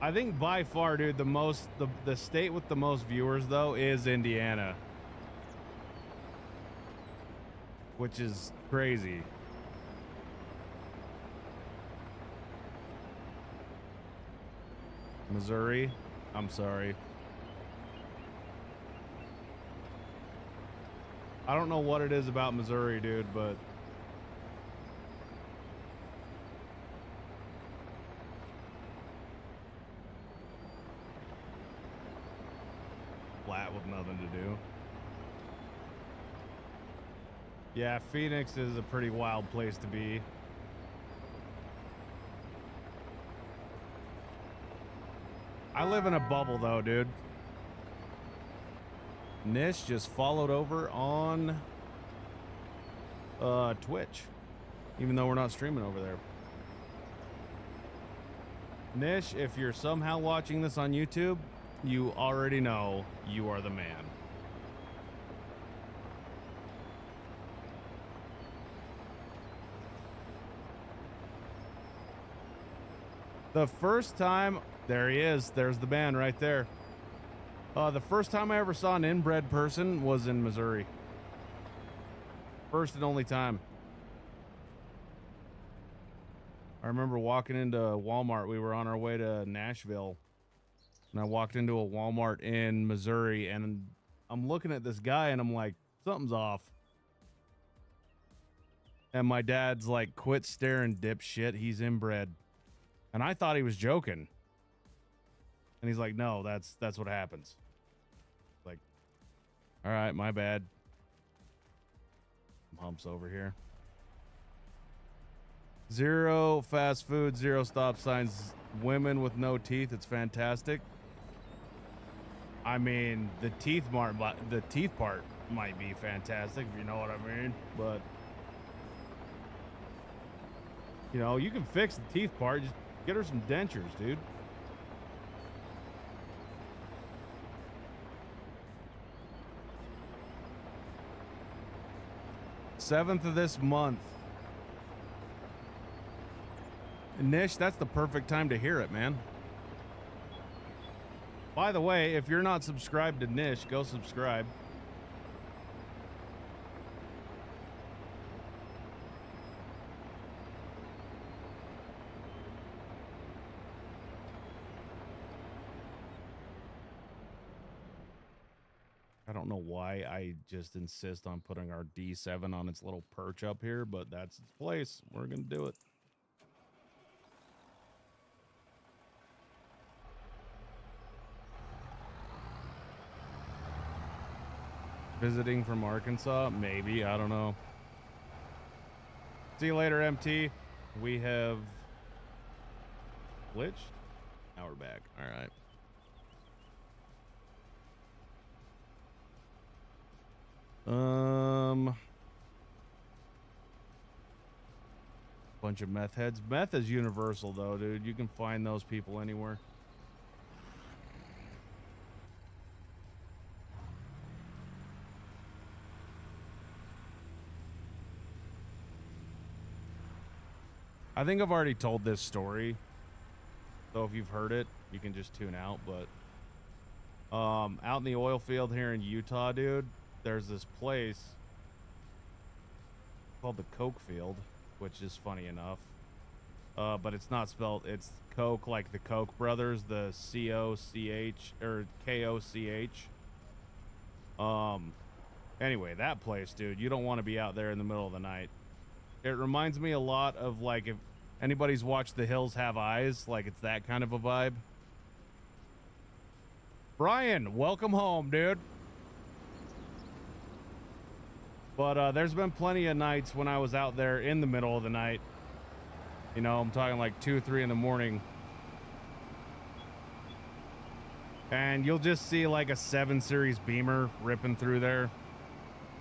I think by far, dude, the state with the most viewers though is Indiana. Which is crazy. Missouri? I'm sorry. I don't know what it is about Missouri, dude, but flat with nothing to do. Yeah, Phoenix is a pretty wild place to be. I live in a bubble though, dude. Nish just followed over on Twitch, even though we're not streaming over there. Nish, if you're somehow watching this on YouTube, you already know you are the man. The first time, there he is. There's the man right there. The first time I ever saw an inbred person was in Missouri. First and only time. I remember walking into Walmart. We were on our way to Nashville. And I walked into a Walmart in Missouri. And I'm looking at this guy and I'm like, something's off. And my dad's like, quit staring, dipshit. He's inbred. And I thought he was joking. And he's like, no, that's what happens. Like, all right, my bad. humps over here. 0 fast food, 0 stop signs, women with no teeth. It's fantastic. I mean, the teeth part might be fantastic, if you know what I mean. But you know, you can fix the teeth part. Just get her some dentures, dude. Seventh of this month. Nish, that's the perfect time to hear it, man. By the way, if you're not subscribed to Nish, go subscribe. I don't know why I just insist on putting our D7 on its little perch up here, but that's its place. We're going to do it. Visiting from Arkansas? Maybe. I don't know. See you later, MT. We have glitched. Now we're back. All right. Bunch of meth heads. Meth is universal, though, dude. You can find those people anywhere. I think I've already told this story, so if you've heard it, you can just tune out. But out in the oil field here in Utah, dude, there's this place called the Coke Field, which is funny enough, but it's not spelled. It's Coke like the Koch brothers, the C-O-C-H or K-O-C-H. Anyway, that place, dude, you don't want to be out there in the middle of the night. It reminds me a lot of, like, if anybody's watched The Hills Have Eyes, like, it's that kind of a vibe. Brian, welcome home, dude. But there's been plenty of nights when I was out there in the middle of the night. You know, I'm talking like 2 or 3 in the morning. And you'll just see like a 7 Series Beamer ripping through there.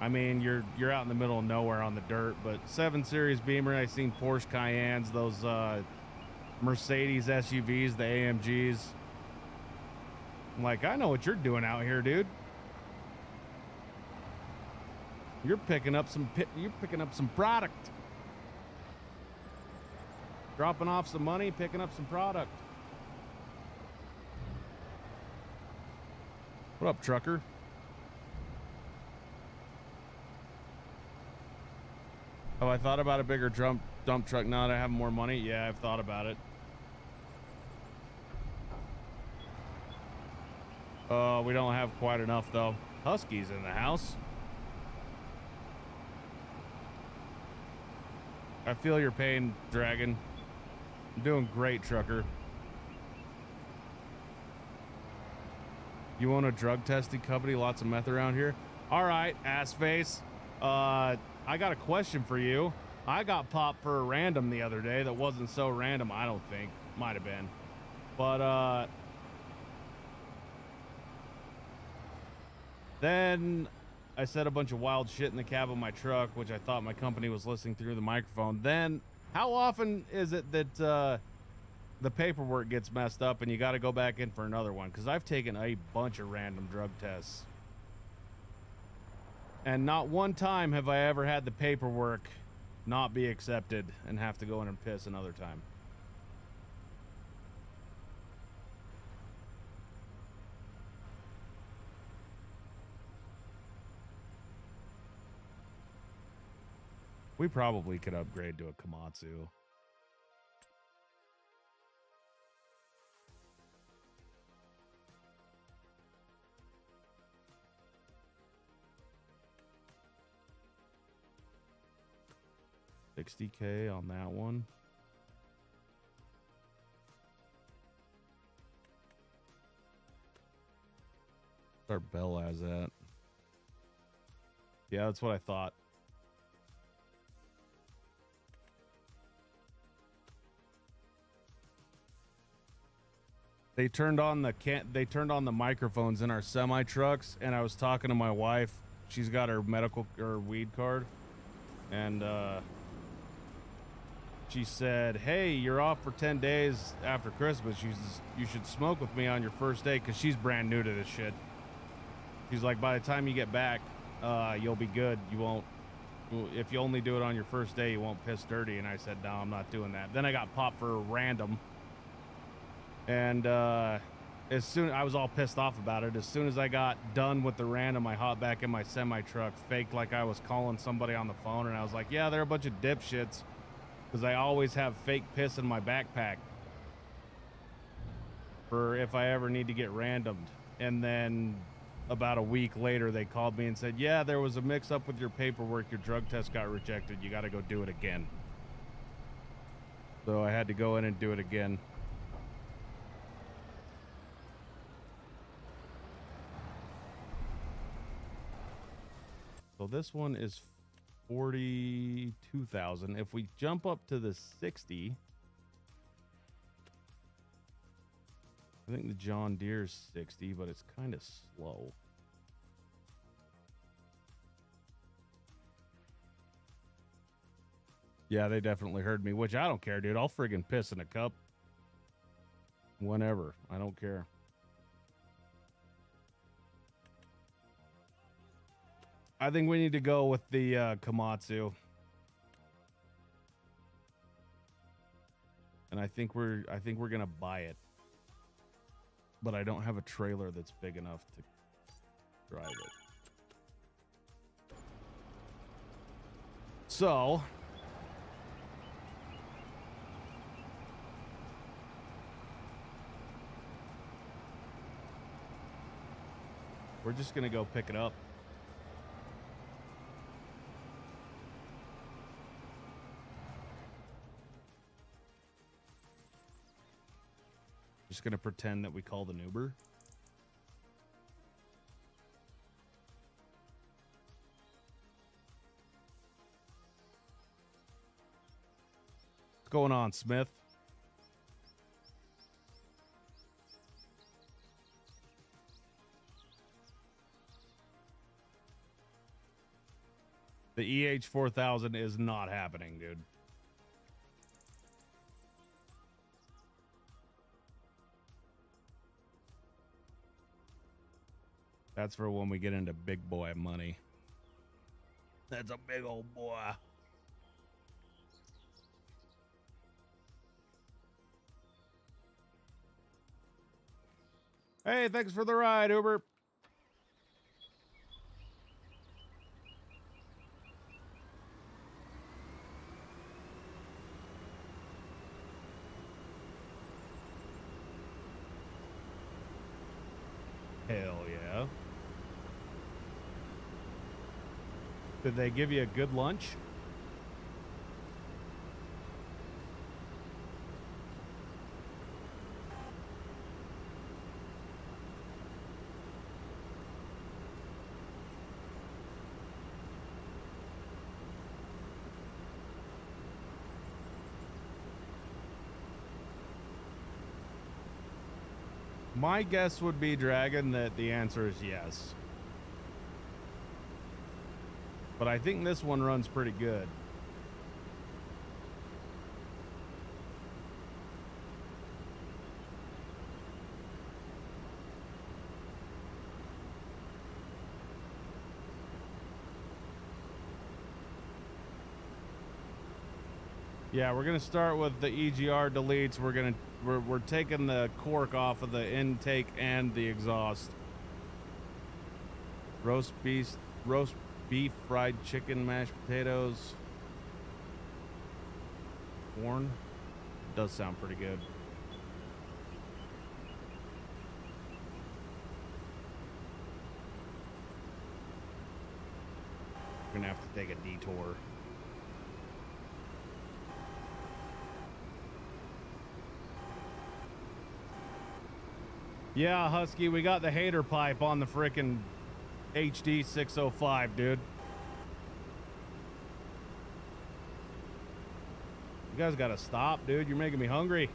I mean, you're out in the middle of nowhere on the dirt, but 7 Series Beamer, I've seen Porsche Cayennes, those Mercedes SUVs, the AMGs. I'm like, I know what you're doing out here, dude. You're picking up some product. Dropping off some money, picking up some product. What up, trucker? Have I thought about a bigger dump truck now that I have more money? Yeah, I've thought about it. We don't have quite enough, though. Husky's in the house. I feel your pain, Dragon. I'm doing great, trucker. You own a drug testing company? Lots of meth around here? All right, ass face. I got a question for you. I got popped for a random the other day that wasn't so random, I don't think. Might have been. But, then I said a bunch of wild shit in the cab of my truck, which I thought my company was listening through the microphone. Then, how often is it that, the paperwork gets messed up and you got to go back in for another one? Because I've taken a bunch of random drug tests. And not one time have I ever had the paperwork not be accepted and have to go in and piss another time. We probably could upgrade to a Komatsu. $60K on that one. Our Bell has that. Yeah, that's what I thought. They turned on the microphones in our semi trucks, and I was talking to my wife. She's got her medical or weed card, and she said, "Hey, you're off for 10 days after Christmas. You should smoke with me on your first day," because she's brand new to this shit. She's like, by the time you get back, you'll be good. You won't. If you only do it on your first day, you won't piss dirty. And I said, no, I'm not doing that. Then I got popped for a random. And as soon I was all pissed off about it. As soon as I got done with the random, I hopped back in my semi truck, faked like I was calling somebody on the phone, and I was like, yeah, they're a bunch of dipshits, because I always have fake piss in my backpack for if I ever need to get randomed. And then about a week later, they called me and said, yeah, there was a mix up with your paperwork. Your drug test got rejected. You got to go do it again. So I had to go in and do it again. So this one is 42,000. If we jump up to the 60, I think the John Deere's 60, but it's kind of slow. Yeah, they definitely heard me, which I don't care, dude. I'll friggin' piss in a cup whenever. I don't care. I think we need to go with the Komatsu. And I think we're gonna buy it. But I don't have a trailer that's big enough to drive it. So we're just gonna go pick it up. Just gonna pretend that we called an Uber. What's going on, Smith? The EH4000 is not happening, dude. That's for when we get into big boy money. That's a big old boy. Hey, thanks for the ride, Uber. Hell yeah. Did they give you a good lunch? My guess would be, Dragon, that the answer is yes. But I think this one runs pretty good. Yeah, we're gonna start with the EGR deletes. We're taking the cork off of the intake and the exhaust. Roast beef, fried chicken, mashed potatoes, corn. Does sound pretty good. We're gonna have to take a detour. Yeah, Husky, we got the hater pipe on the frickin' HD 605, dude. You guys gotta stop, dude. You're making me hungry.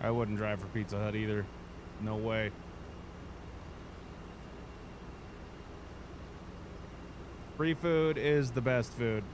I wouldn't drive for Pizza Hut either. No way. Free food is the best food.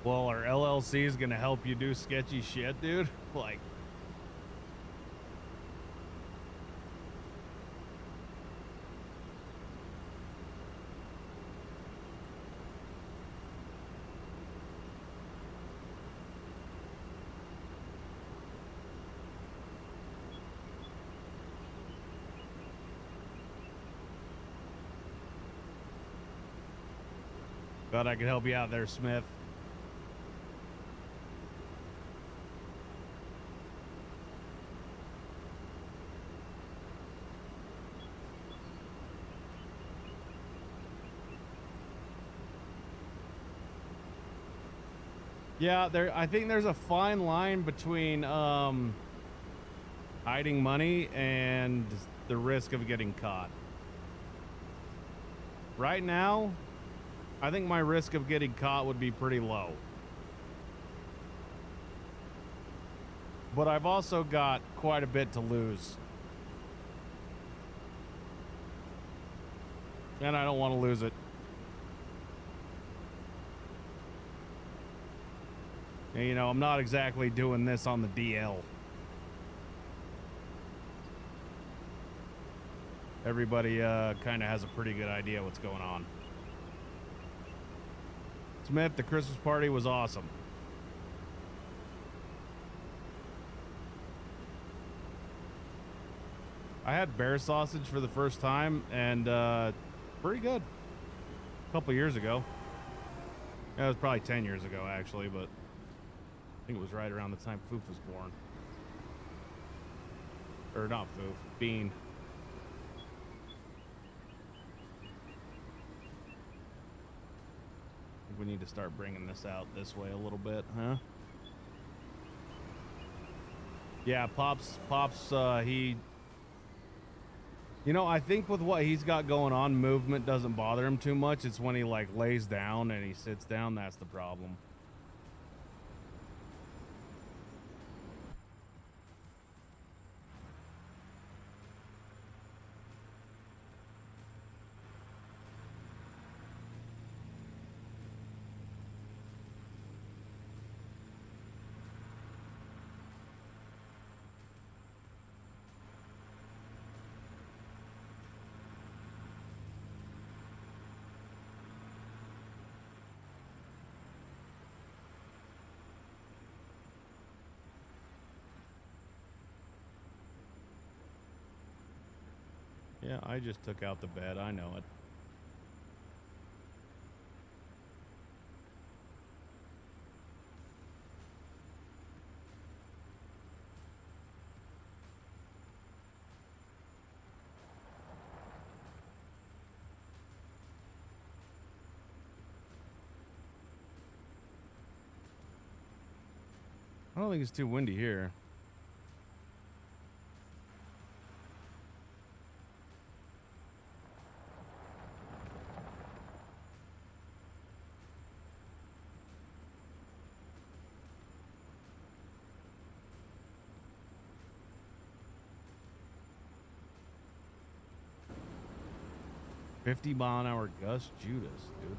Well, our LLC is gonna help you do sketchy shit, dude. Like, thought I could help you out there, Smith. Yeah, I think there's a fine line between hiding money and the risk of getting caught. Right now, I think my risk of getting caught would be pretty low. But I've also got quite a bit to lose. And I don't want to lose it. And, you know, I'm not exactly doing this on the DL. Everybody kind of has a pretty good idea what's going on. Smith, the Christmas party was awesome. I had bear sausage for the first time, and pretty good. A couple years ago. That was probably 10 years ago, actually, but I think it was right around the time Foof was born. Or not Foof, Bean. I think we need to start bringing this out this way a little bit, huh? Yeah, Pops, he... You know, I think with what he's got going on, movement doesn't bother him too much. It's when he, like, lays down and he sits down, that's the problem. Yeah, I just took out the bed. I know it. I don't think it's too windy here. $50-mile-an-hour gust, Judas, dude.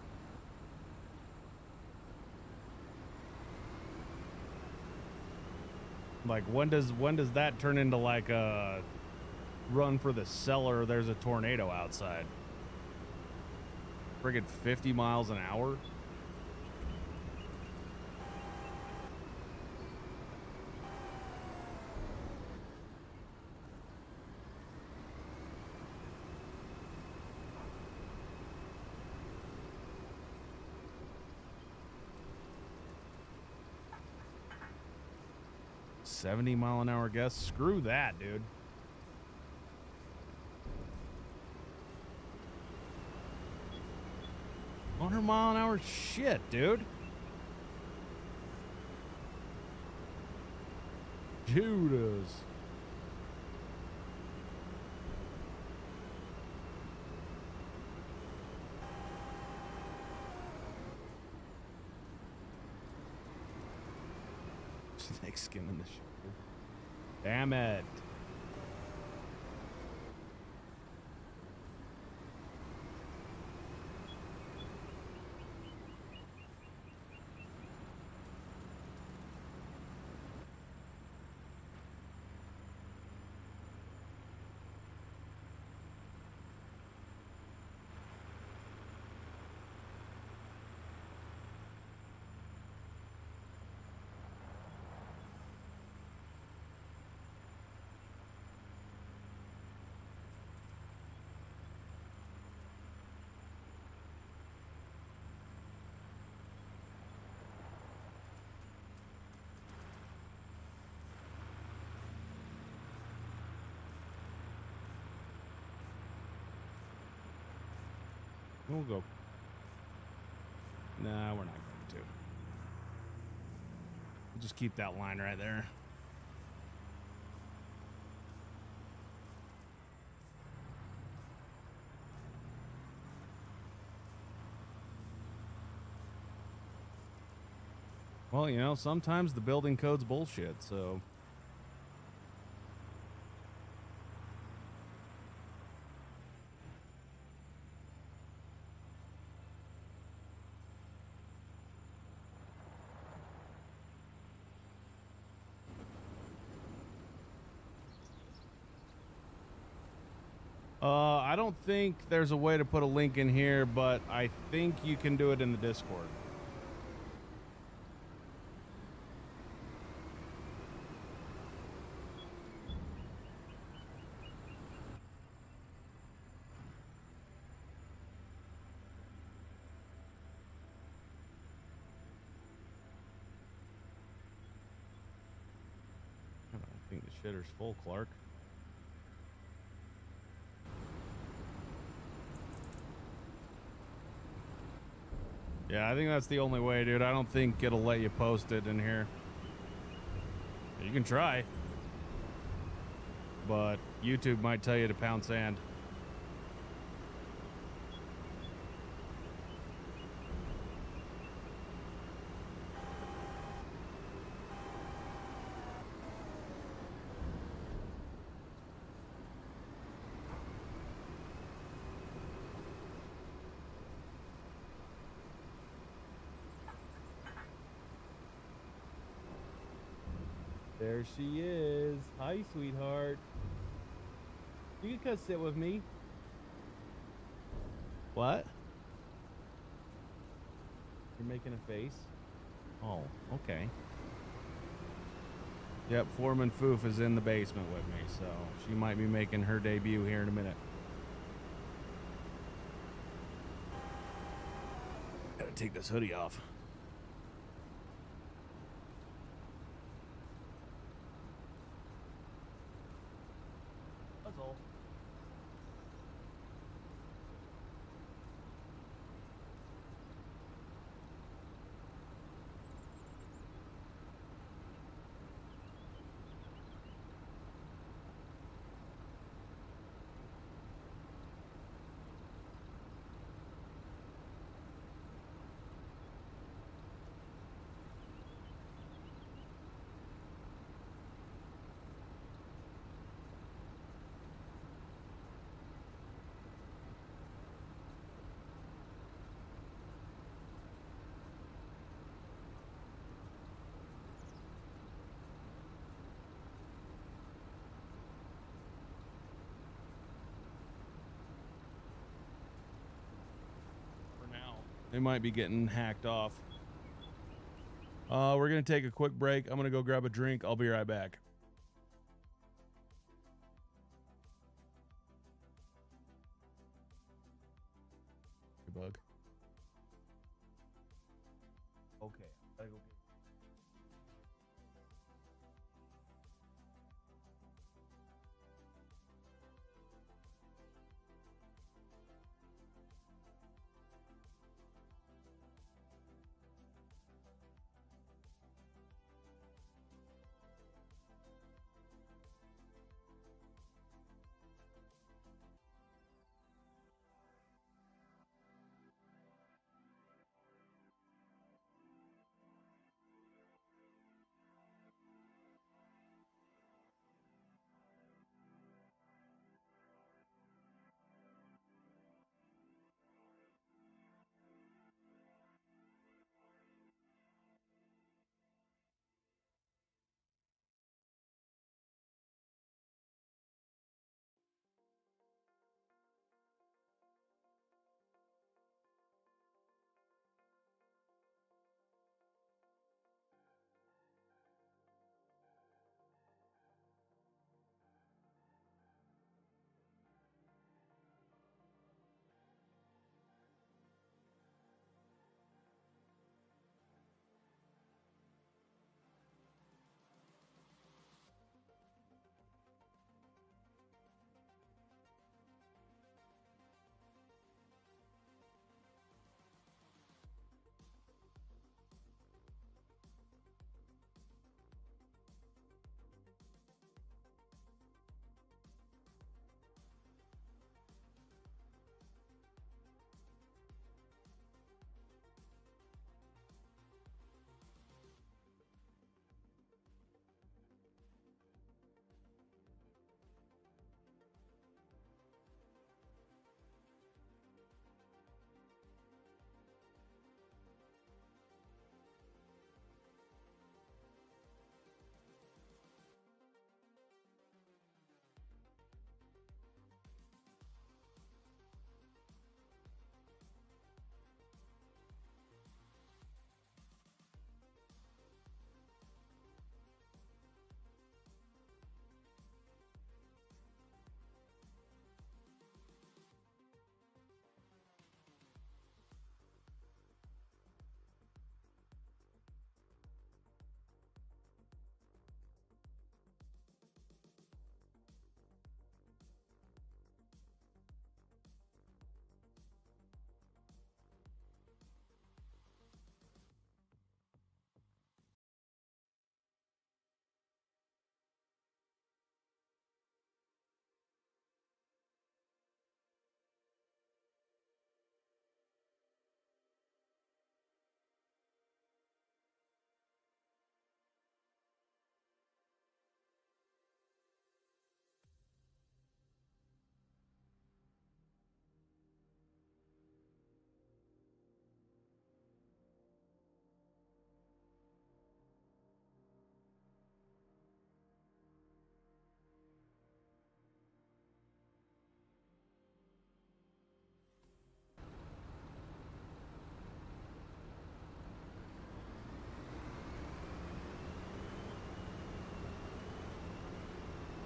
Like, when does that turn into like a run for the cellar. There's a tornado outside. Friggin' 50 miles an hour. $70-mile-an-hour gust. Screw that, dude. 100-mile-an-hour shit, dude. Judas. Snake skin in the shit. Damn it. We'll go. Nah, we're not going to. We'll just keep that line right there. Well, you know, sometimes the building code's bullshit, so... I don't think there's a way to put a link in here, but I think you can do it in the Discord. I don't think the shitter's full, Clark. Yeah, I think that's the only way, dude. I don't think it'll let you post it in here. You can try. But YouTube might tell you to pound sand. There she is. Hi, sweetheart. You can come sit with me. What? You're making a face? Oh, okay. Yep, Foreman Foof is in the basement with me, so she might be making her debut here in a minute. Gotta take this hoodie off. They might be getting hacked off. We're going to take a quick break. I'm going to go grab a drink. I'll be right back. Hey, bug. Okay. I gotta go.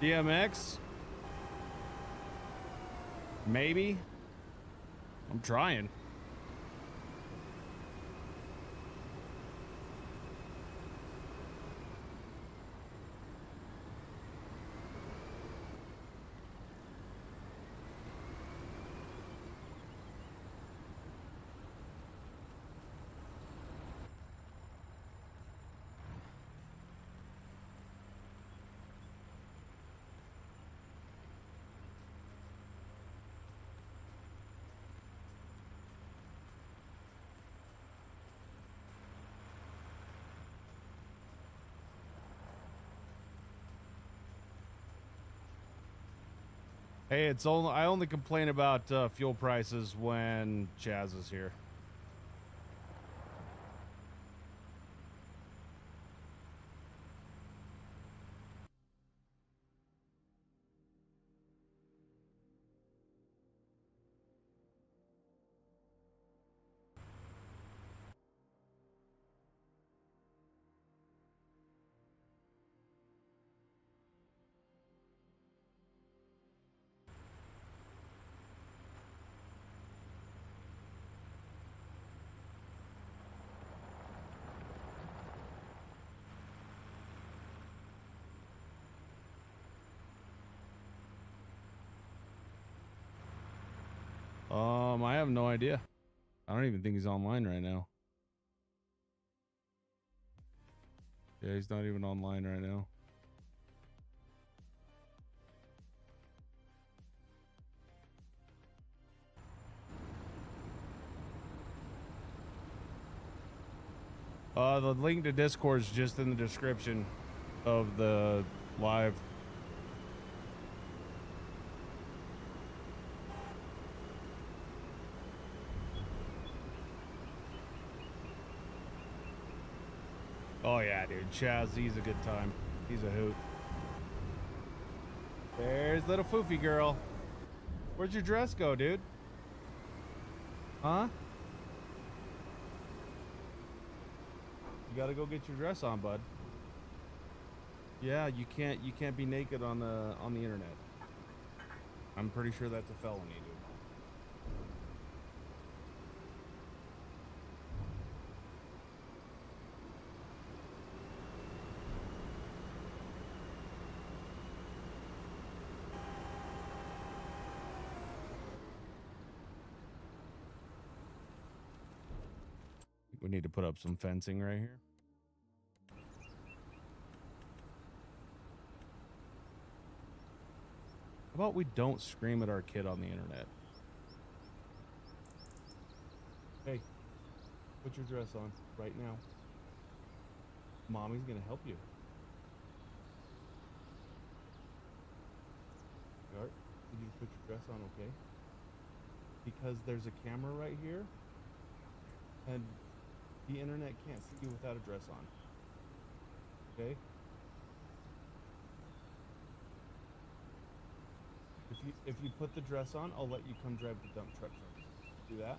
DMX? Maybe. I'm trying. Hey, it's only I only complain about fuel prices when Chazz is here. I have no idea. I don't even think he's online right now. Yeah, he's not even online right now. The link to Discord is just in the description of the live. Oh yeah, dude. Chazz, he's a good time. He's a hoot. There's little foofy girl. Where'd your dress go, dude? Huh? You gotta go get your dress on, bud. Yeah, you can't be naked on the internet. I'm pretty sure that's a felony, dude. We need to put up some fencing right here. How about we don't scream at our kid on the internet? Hey, put your dress on right now. Mommy's gonna help you. Art, did you put your dress on, okay? Because there's a camera right here, and the internet can't see you without a dress on. Okay? If you put the dress on, I'll let you come drive the dump truck for me. Do that?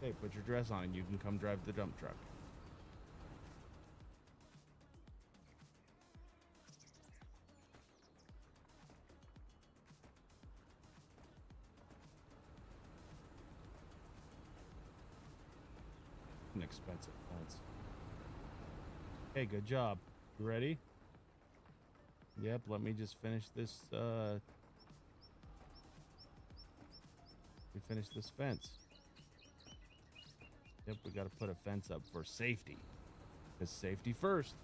Okay, put your dress on and you can come drive the dump truck. An expensive fence. Hey, good job. You ready? Yep, let me just finish this, finish this fence. Yep, we gotta put a fence up for safety. Because safety first.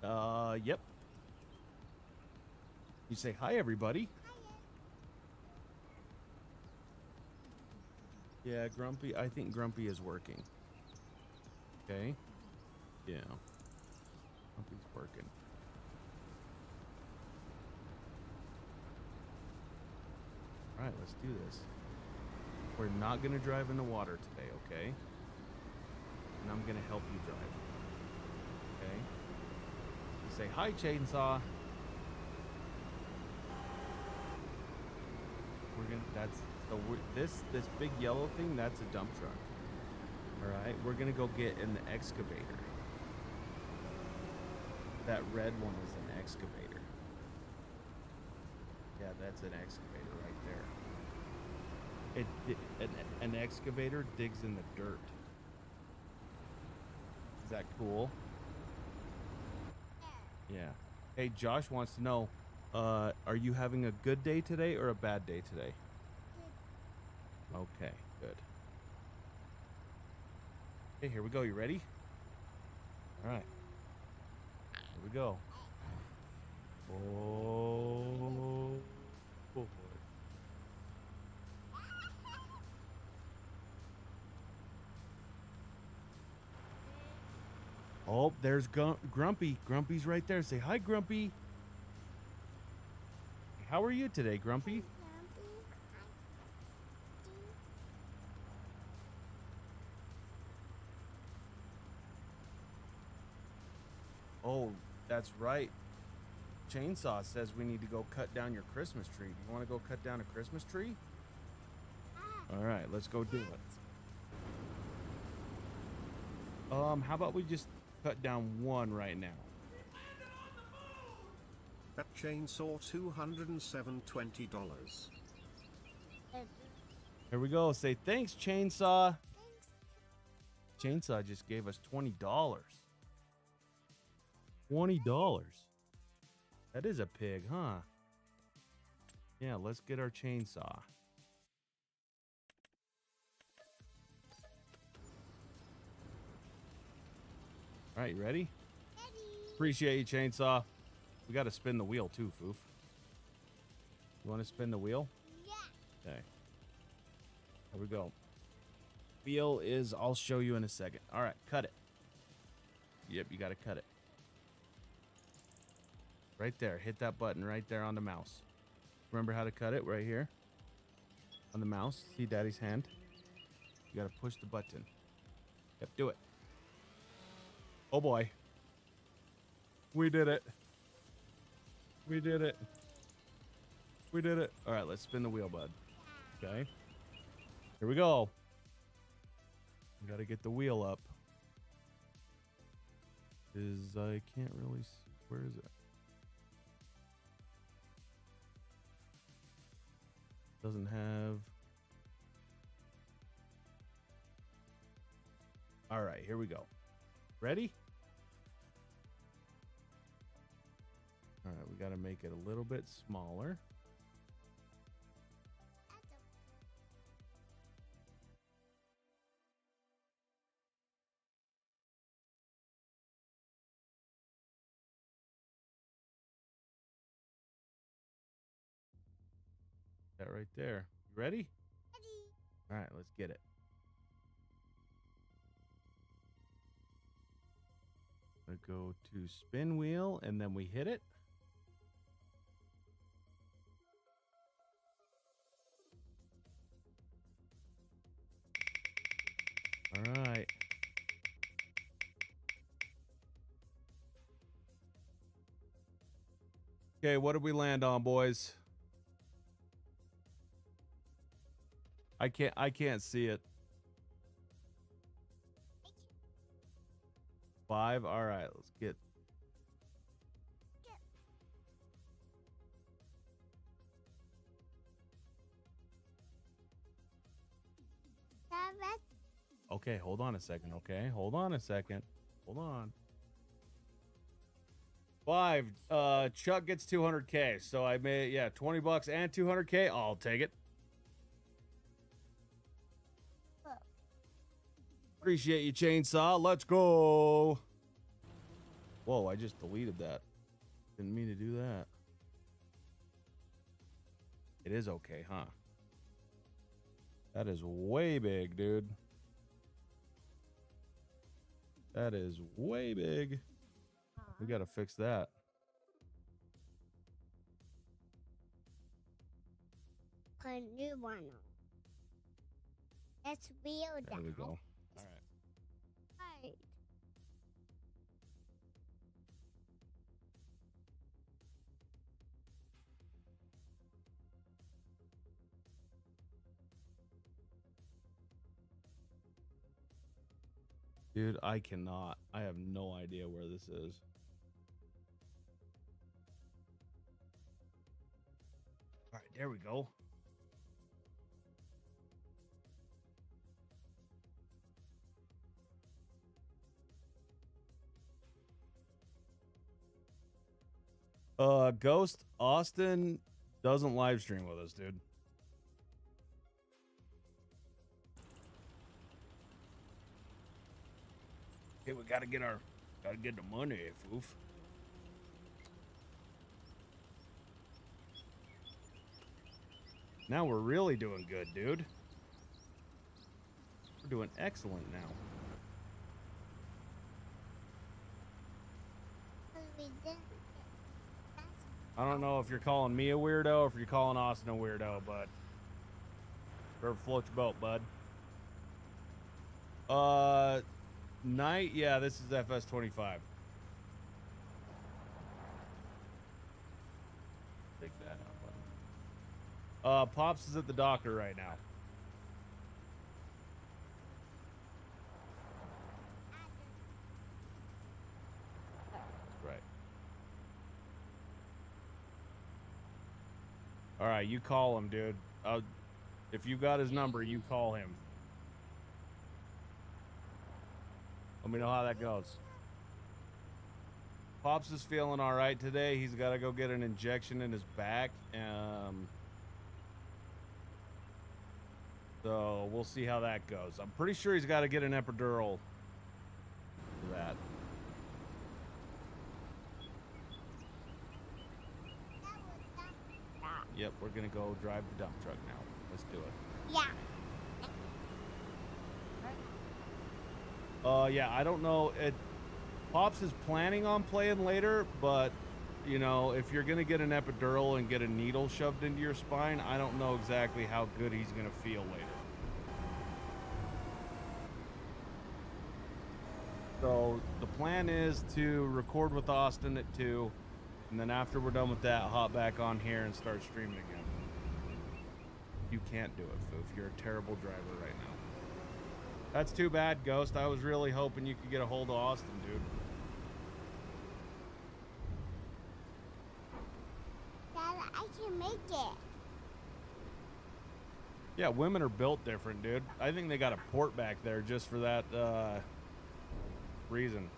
Alright. Yep. You say hi, everybody. Yeah, Grumpy. I think Grumpy is working. Okay. Yeah. Grumpy's working. All right, let's do this. We're not going to drive in the water today, okay? And I'm going to help you drive. Okay? You say, hi, Chainsaw. We're going to, that's, so this big yellow thing, that's a dump truck. All right, we're going to go get an excavator. That red one is an excavator. Yeah, that's an excavator right there. An excavator digs in the dirt. Is that cool? Yeah. Hey, Josh wants to know, are you having a good day today or a bad day today? Okay, good. Okay, here we go. You ready? All right. Here we go. Oh. Oh. Oh, there's Grumpy. Grumpy's right there. Say hi, Grumpy. How are you today, Grumpy? Oh, that's right. Chainsaw says we need to go cut down your Christmas tree. Do you want to go cut down a Christmas tree? All right, let's go do it. How about we just cut down one right now? That chainsaw $207.20. Here we go. Say thanks, Chainsaw. Chainsaw just gave us $20. $20. That is a pig, huh? Yeah, let's get our chainsaw. All right, you ready? Appreciate you, chainsaw. We got to spin the wheel too, Foof. You want to spin the wheel? Yeah. Okay. Here we go. Wheel is, I'll show you in a second. All right, cut it. Yep, you got to cut it. Right there. Hit that button right there on the mouse. Remember how to cut it? Right here. On the mouse. See Daddy's hand? You got to push the button. Yep, do it. Oh boy. We did it. We did it. We did it. All right, let's spin the wheel, bud. Okay. Here we go. We got to get the wheel up. I can't really see. Where is it? Doesn't have. All right, here we go. Ready? All right, we got to make it a little bit smaller. That right there. You ready? All right, let's get it. I go to spin wheel and then we hit it. All right. Okay, what did we land on, boys? I can't see it. 5. All right, let's get. Okay, hold on a second. Okay, hold on a second. Hold on. 5. Chuck gets 200K. So I made, yeah, $20 and 200K. I'll take it. Appreciate you, chainsaw. Let's go. Whoa, I just deleted that. Didn't mean to do that. It is okay, huh? That is way big, dude. That is way big. We got to fix that. Put a new one on. That's real, Dad. There we go. All right. Right. Dude, I cannot. I have no idea where this is. All right, there we go. Ghost Austin doesn't live stream with us, dude. Okay, we gotta get the money, Foof. Now we're really doing good, dude. We're doing excellent now. I don't know if you're calling me a weirdo or if you're calling Austin a weirdo, but whatever floats your boat, bud. Night, yeah, this is FS25. Take that out, bud. Pops is at the doctor right now. Right. All right, you call him, dude. If you got his number, you call him. Let me know how that goes. Pops is feeling all right today. He's got to go get an injection in his back. So we'll see how that goes. I'm pretty sure he's got to get an epidural for that. Yep, we're gonna go drive the dump truck now. Let's do it. Yeah. Yeah, I don't know. Pops is planning on playing later, but you know, if you're gonna get an epidural and get a needle shoved into your spine, I don't know exactly how good he's gonna feel later. So the plan is to record with Austin at 2, and then after we're done with that, hop back on here and start streaming again. You can't do it, Foof. You're a terrible driver right now. That's too bad, Ghost. I was really hoping you could get a hold of Austin, dude. Dad, I can make it. Yeah, women are built different, dude. I think they got a port back there just for that reason.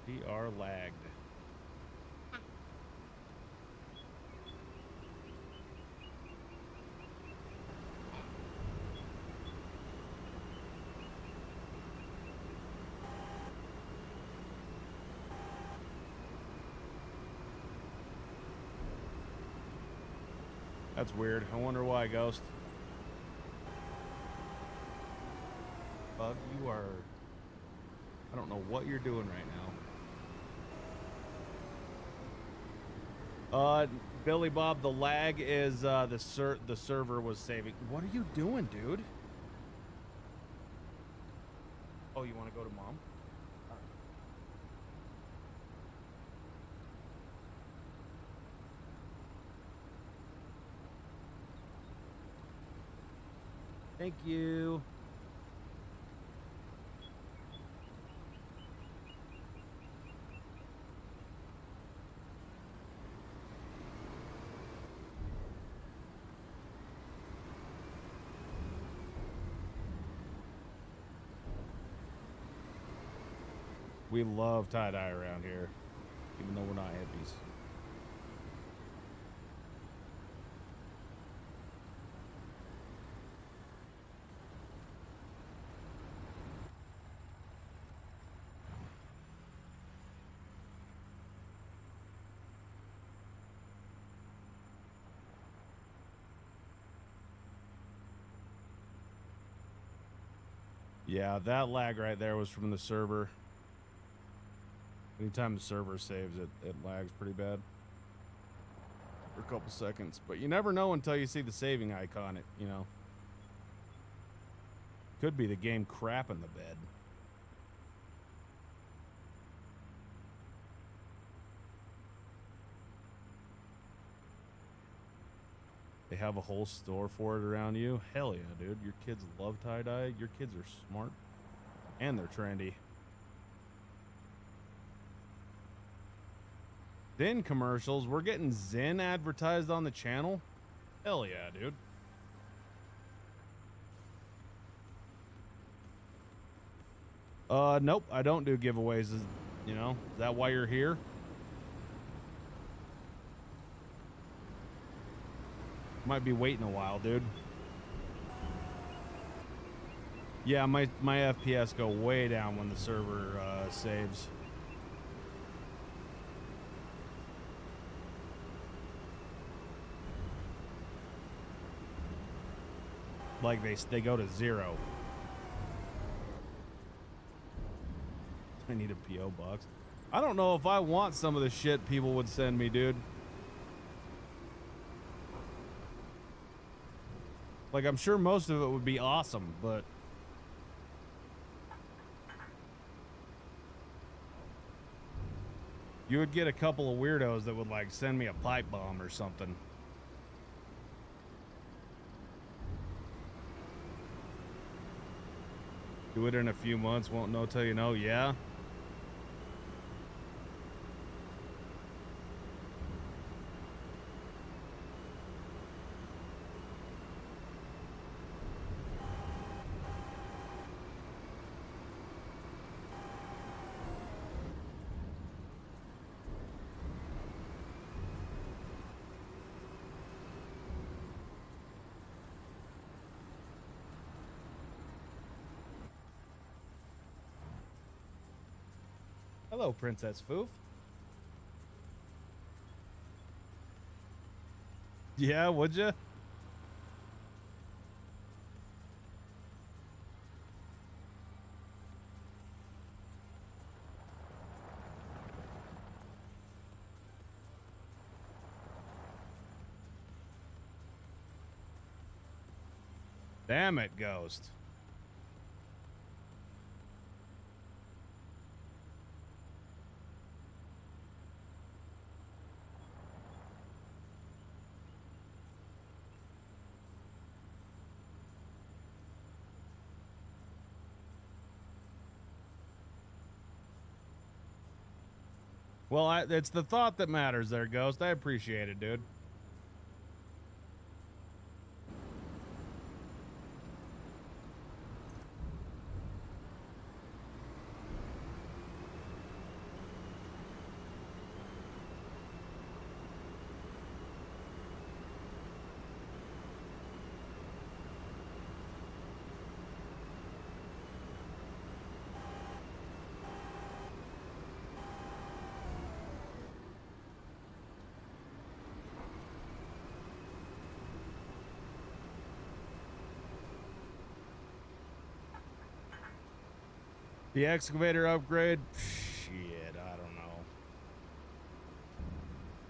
We are lagged. That's weird. I wonder why, Ghost. Bug, you are... I don't know what you're doing right now. Billy Bob, the lag is the server was saving. What are you doing, dude? Oh, you want to go to mom? Thank you. We love tie-dye around here, even though we're not hippies. Yeah, that lag right there was from the server. Anytime the server saves, it lags pretty bad for a couple seconds. But you never know until you see the saving icon. You know, could be the game crap in the bed. They have a whole store for it around you. Hell yeah, dude. Your kids love tie-dye. Your kids are smart. And they're trendy. Zen commercials. We're getting Zen advertised on the channel. Hell yeah, dude. Nope. I don't do giveaways. You know, is that why you're here? Might be waiting a while, dude. Yeah, my FPS go way down when the server saves. Like they go to 0. I need a PO box. I don't know if I want some of the shit people would send me, dude. Like, I'm sure most of it would be awesome, but you would get a couple of weirdos that would, like, send me a pipe bomb or something. Do it in a few months, won't know till you know, yeah. Hello, Princess Foof. Yeah, would you? Damn it, Ghost. Well, it's the thought that matters there, Ghost. I appreciate it, dude. The excavator upgrade? Shit, I don't know.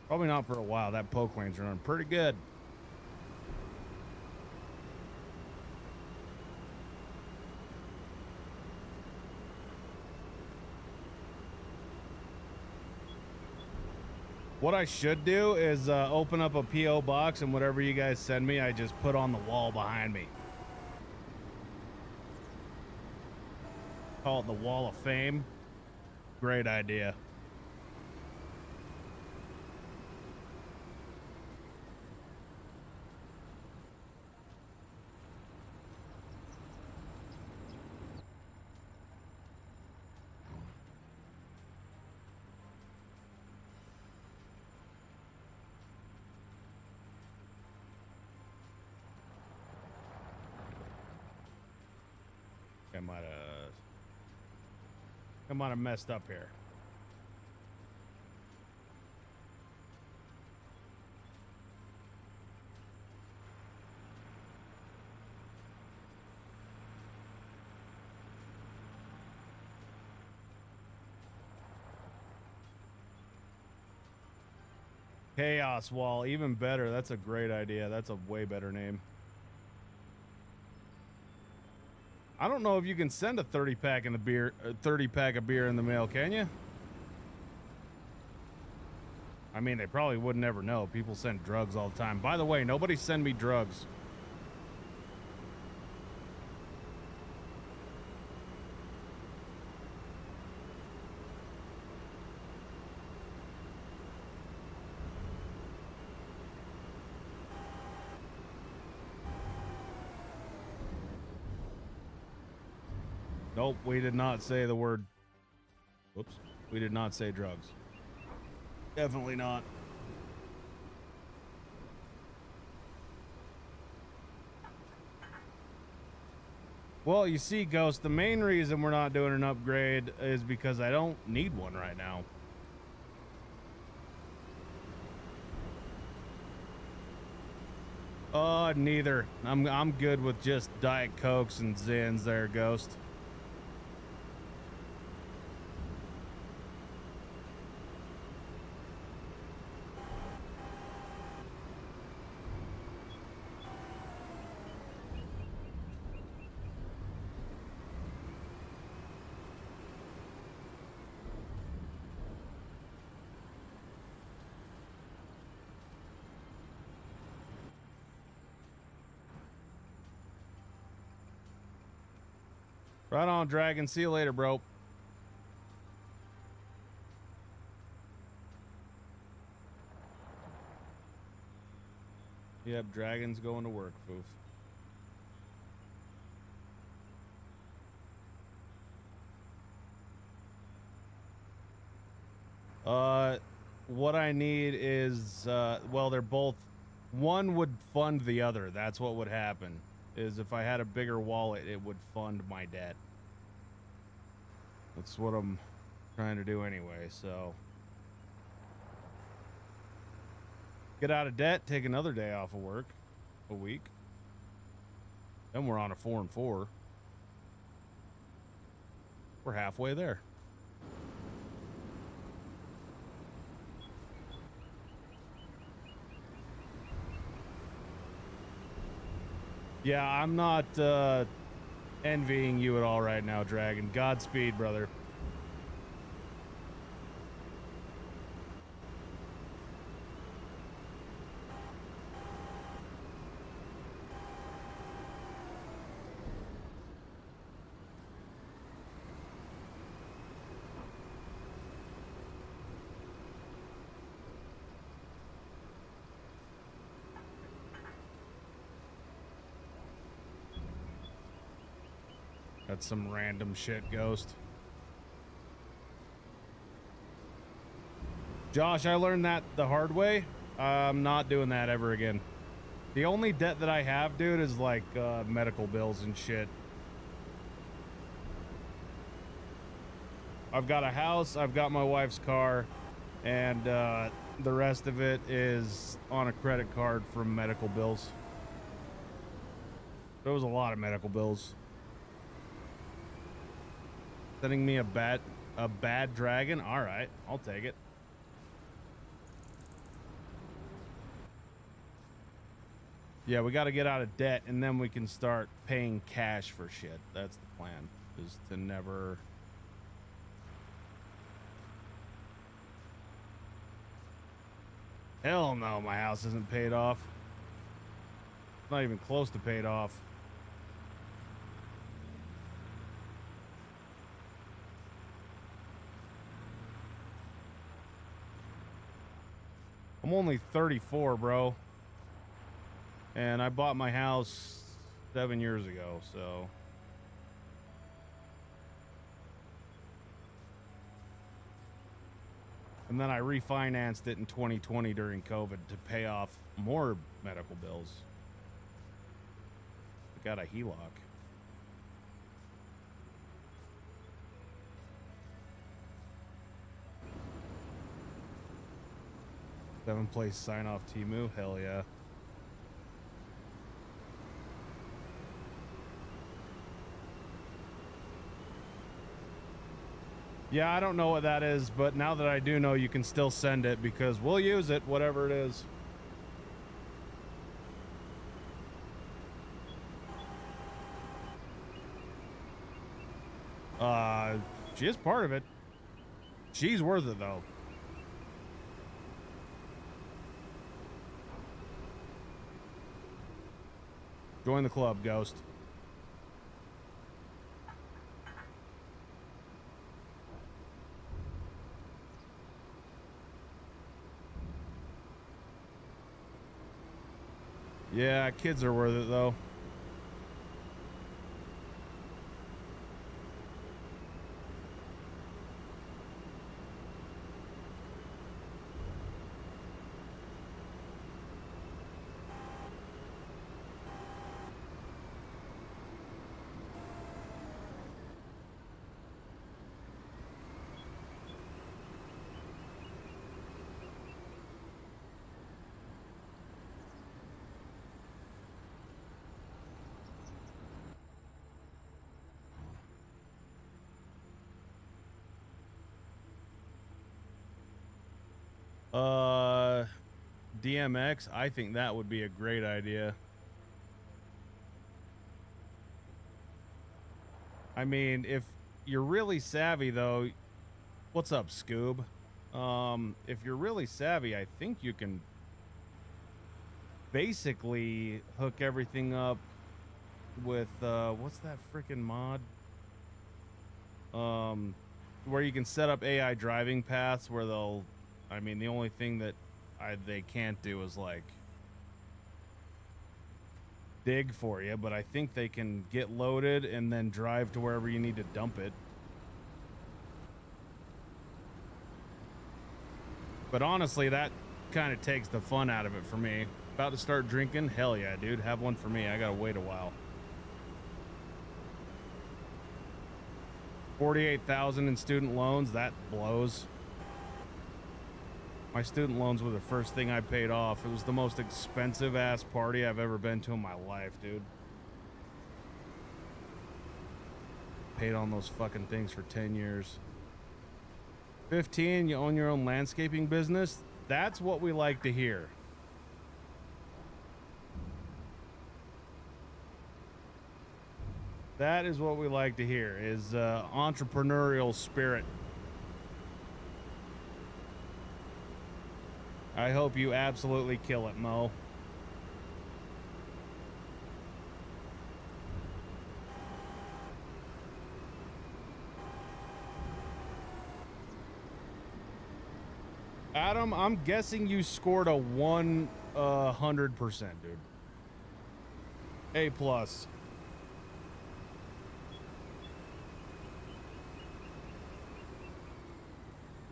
Probably not for a while. That poke lane's running pretty good. What I should do is open up a P.O. box, and whatever you guys send me, I just put on the wall behind me. Call it the Wall of Fame. Great idea. I might have messed up here. Chaos Wall, even better. That's a great idea. That's a way better name. I don't know if you can send a 30-pack in the beer, 30-pack of beer in the mail, can you? I mean, they probably would never know. People send drugs all the time. By the way, nobody send me drugs. Nope, we did not say the word. Whoops. We did not say drugs. Definitely not. Well, you see, Ghost, the main reason we're not doing an upgrade is because I don't need one right now. Neither. I'm good with just Diet Cokes and Zins there, Ghost. Right on, Dragon. See you later, bro. Yep, Dragon's going to work, Foof. What I need is, well, they're both, one would fund the other. That's what would happen, is if I had a bigger wallet, it would fund my debt. That's what I'm trying to do anyway, so get out of debt, take another day off of work a week. Then we're on a 4 and 4. We're halfway there. Yeah, I'm not envying you at all right now, Dragon. Godspeed, brother. That's some random shit, Ghost. Josh, I learned that the hard way. I'm not doing that ever again. The only debt that I have, dude, is like medical bills and shit. I've got a house, I've got my wife's car, and the rest of it is on a credit card from medical bills. There was a lot of medical bills. Sending me a bad dragon? All right, I'll take it. Yeah, we got to get out of debt, and then we can start paying cash for shit. That's the plan, is to never... Hell no, my house isn't paid off. It's not even close to paid off. I'm only 34, bro. And I bought my house 7 years ago, so... And then I refinanced it in 2020 during COVID to pay off more medical bills. I got a HELOC. Seventh place sign off Timu, hell yeah. Yeah, I don't know what that is, but now that I do know, you can still send it because we'll use it, whatever it is. She is part of it. She's worth it though. Join the club, Ghost. Yeah, kids are worth it though. DMX, I think that would be a great idea. I mean, if you're really savvy though, what's up, Scoob? If you're really savvy, I think you can basically hook everything up with what's that freaking mod? Where you can set up AI driving paths where they'll, I mean, the only thing that they can't do is like dig for you, but I think they can get loaded and then drive to wherever you need to dump it. But honestly, that kind of takes the fun out of it for me. About to start drinking? Hell yeah, dude. Have one for me. I gotta wait a while. 48,000 in student loans. That blows. My student loans were the first thing I paid off. It was the most expensive ass party I've ever been to in my life, dude. Paid on those fucking things for 10 years. 15, you own your own landscaping business. That's what we like to hear. That is what we like to hear, is entrepreneurial spirit. I hope you absolutely kill it, Mo. Adam, I'm guessing you scored a 100%, dude. A plus.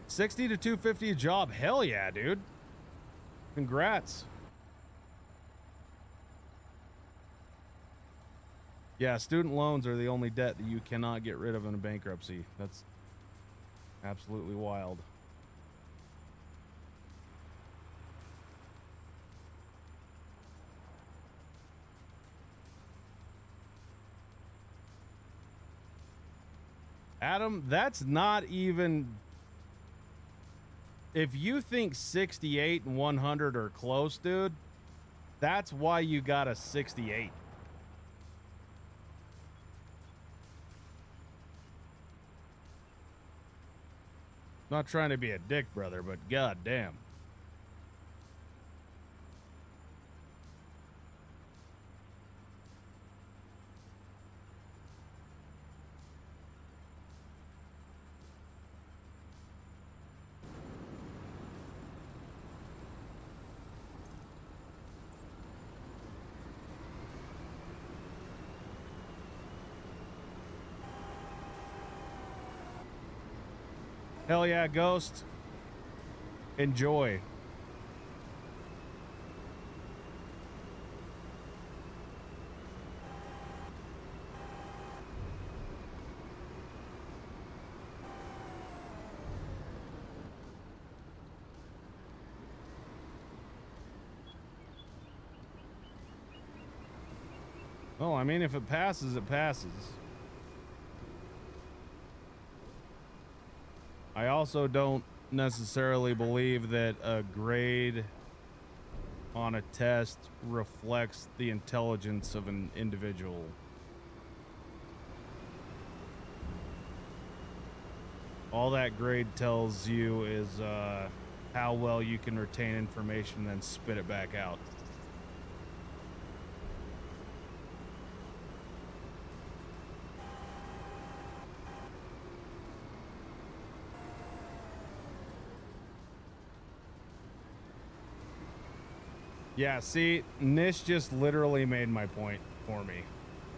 60 to 250 a job. Hell yeah, dude. Congrats. Yeah, student loans are the only debt that you cannot get rid of in a bankruptcy. That's absolutely wild. Adam, that's not even... If you think 68 and 100 are close, dude, that's why you got a 68. Not trying to be a dick, brother, but goddamn. Hell yeah, Ghost. Enjoy. Well, I mean, if it passes, it passes. I also don't necessarily believe that a grade on a test reflects the intelligence of an individual. All that grade tells you is how well you can retain information and then spit it back out. Yeah, see, Nish just literally made my point for me.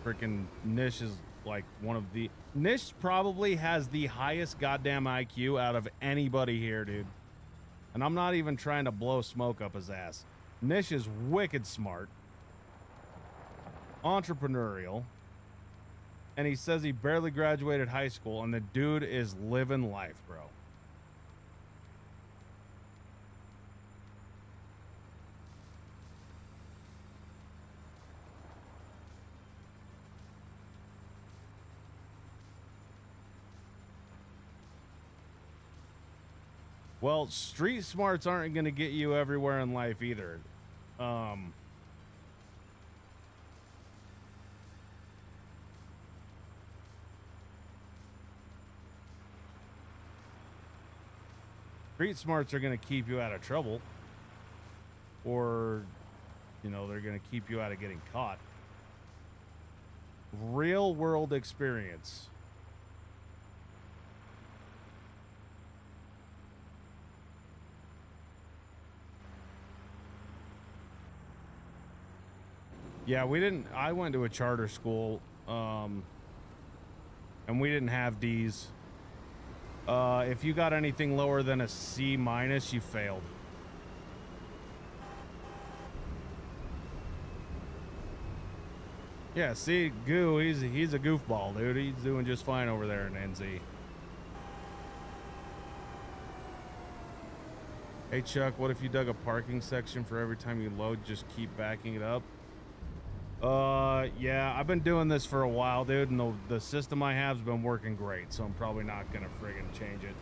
Freaking Nish is like one of the... Nish probably has the highest goddamn IQ out of anybody here, dude. And I'm not even trying to blow smoke up his ass. Nish is wicked smart. Entrepreneurial. And he says he barely graduated high school, and the dude is living life, bro. Well, street smarts aren't going to get you everywhere in life either. Street smarts are going to keep you out of trouble. Or, you know, they're going to keep you out of getting caught. Real world experience. Yeah, I went to a charter school, and we didn't have D's. If you got anything lower than a C minus, you failed. Yeah, see, Goo, he's a goofball, dude. He's doing just fine over there in NZ. Hey, Chuck, what if you dug a parking section for every time you load, just keep backing it up? Yeah, I've been doing this for a while, dude, and the system I have's been working great, so I'm probably not gonna friggin' change it.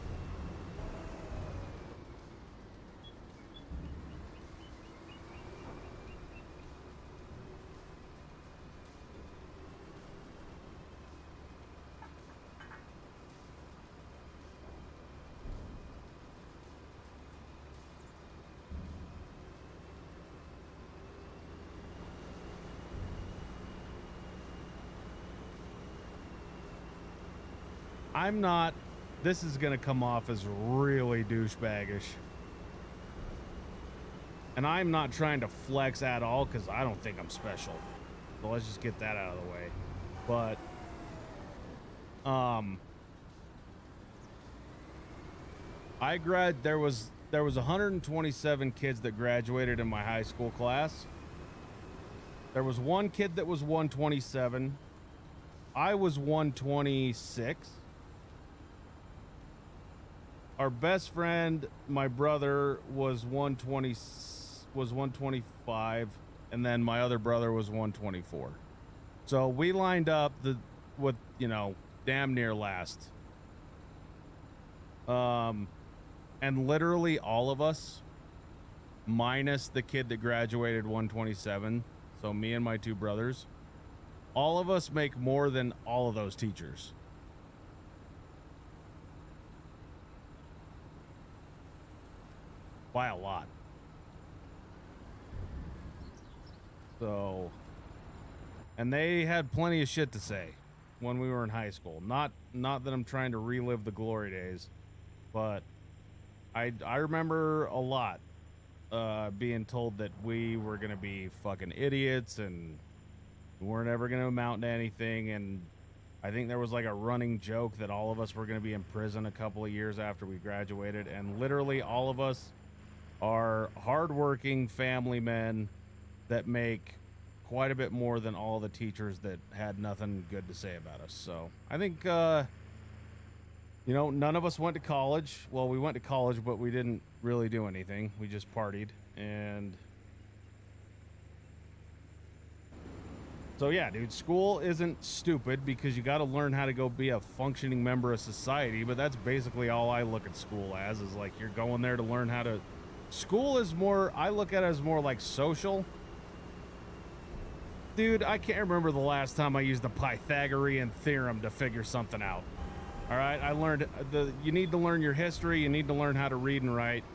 I'm not, this is gonna come off as really douchebaggish. And I'm not trying to flex at all, because I don't think I'm special. So let's just get that out of the way. But, there was 127 kids that graduated in my high school class. There was one kid that was 127. I was 126. Our best friend, my brother, was 125, and then my other brother was 124. So we lined up with, you know, damn near last. And literally all of us, minus the kid that graduated 127, so me and my two brothers, all of us make more than all of those teachers. By a lot. So, and they had plenty of shit to say when we were in high school. Not that I'm trying to relive the glory days, but I remember a lot being told that we were gonna be fucking idiots and we weren't ever gonna amount to anything. And I think there was like a running joke that all of us were gonna be in prison a couple of years after we graduated, and literally all of us are hardworking family men that make quite a bit more than all the teachers that had nothing good to say about us. So I think, you know, none of us went to college. Well, we went to college, but we didn't really do anything. We just partied. And so, yeah, dude, school isn't stupid because you got to learn how to go be a functioning member of society. But that's basically all I look at school as, is like you're going there to learn how to. School is more, I look at it as more like social. Dude, I can't remember the last time I used the Pythagorean theorem to figure something out. All right, I learned you need to learn your history, you need to learn how to read and write.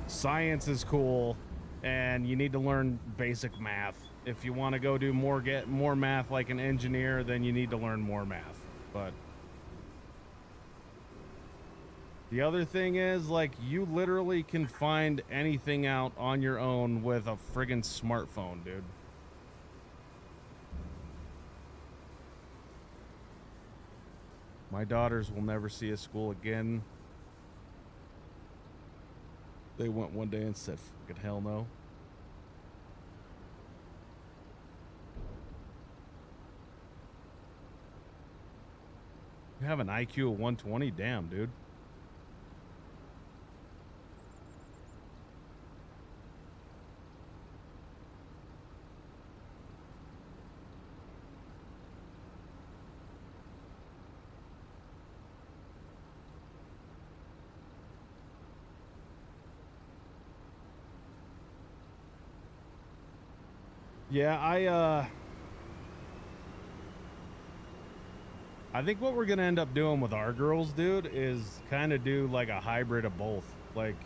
Science is cool, and you need to learn basic math. If you want to go do get more math like an engineer, then you need to learn more math. But the other thing is, like, you literally can find anything out on your own with a friggin' smartphone, dude. My daughters will never see a school again. They went one day and said, fucking hell no. You have an IQ of 120? Damn, dude. Yeah, I think what we're gonna end up doing with our girls, dude, is kind of do like a hybrid of both. Like,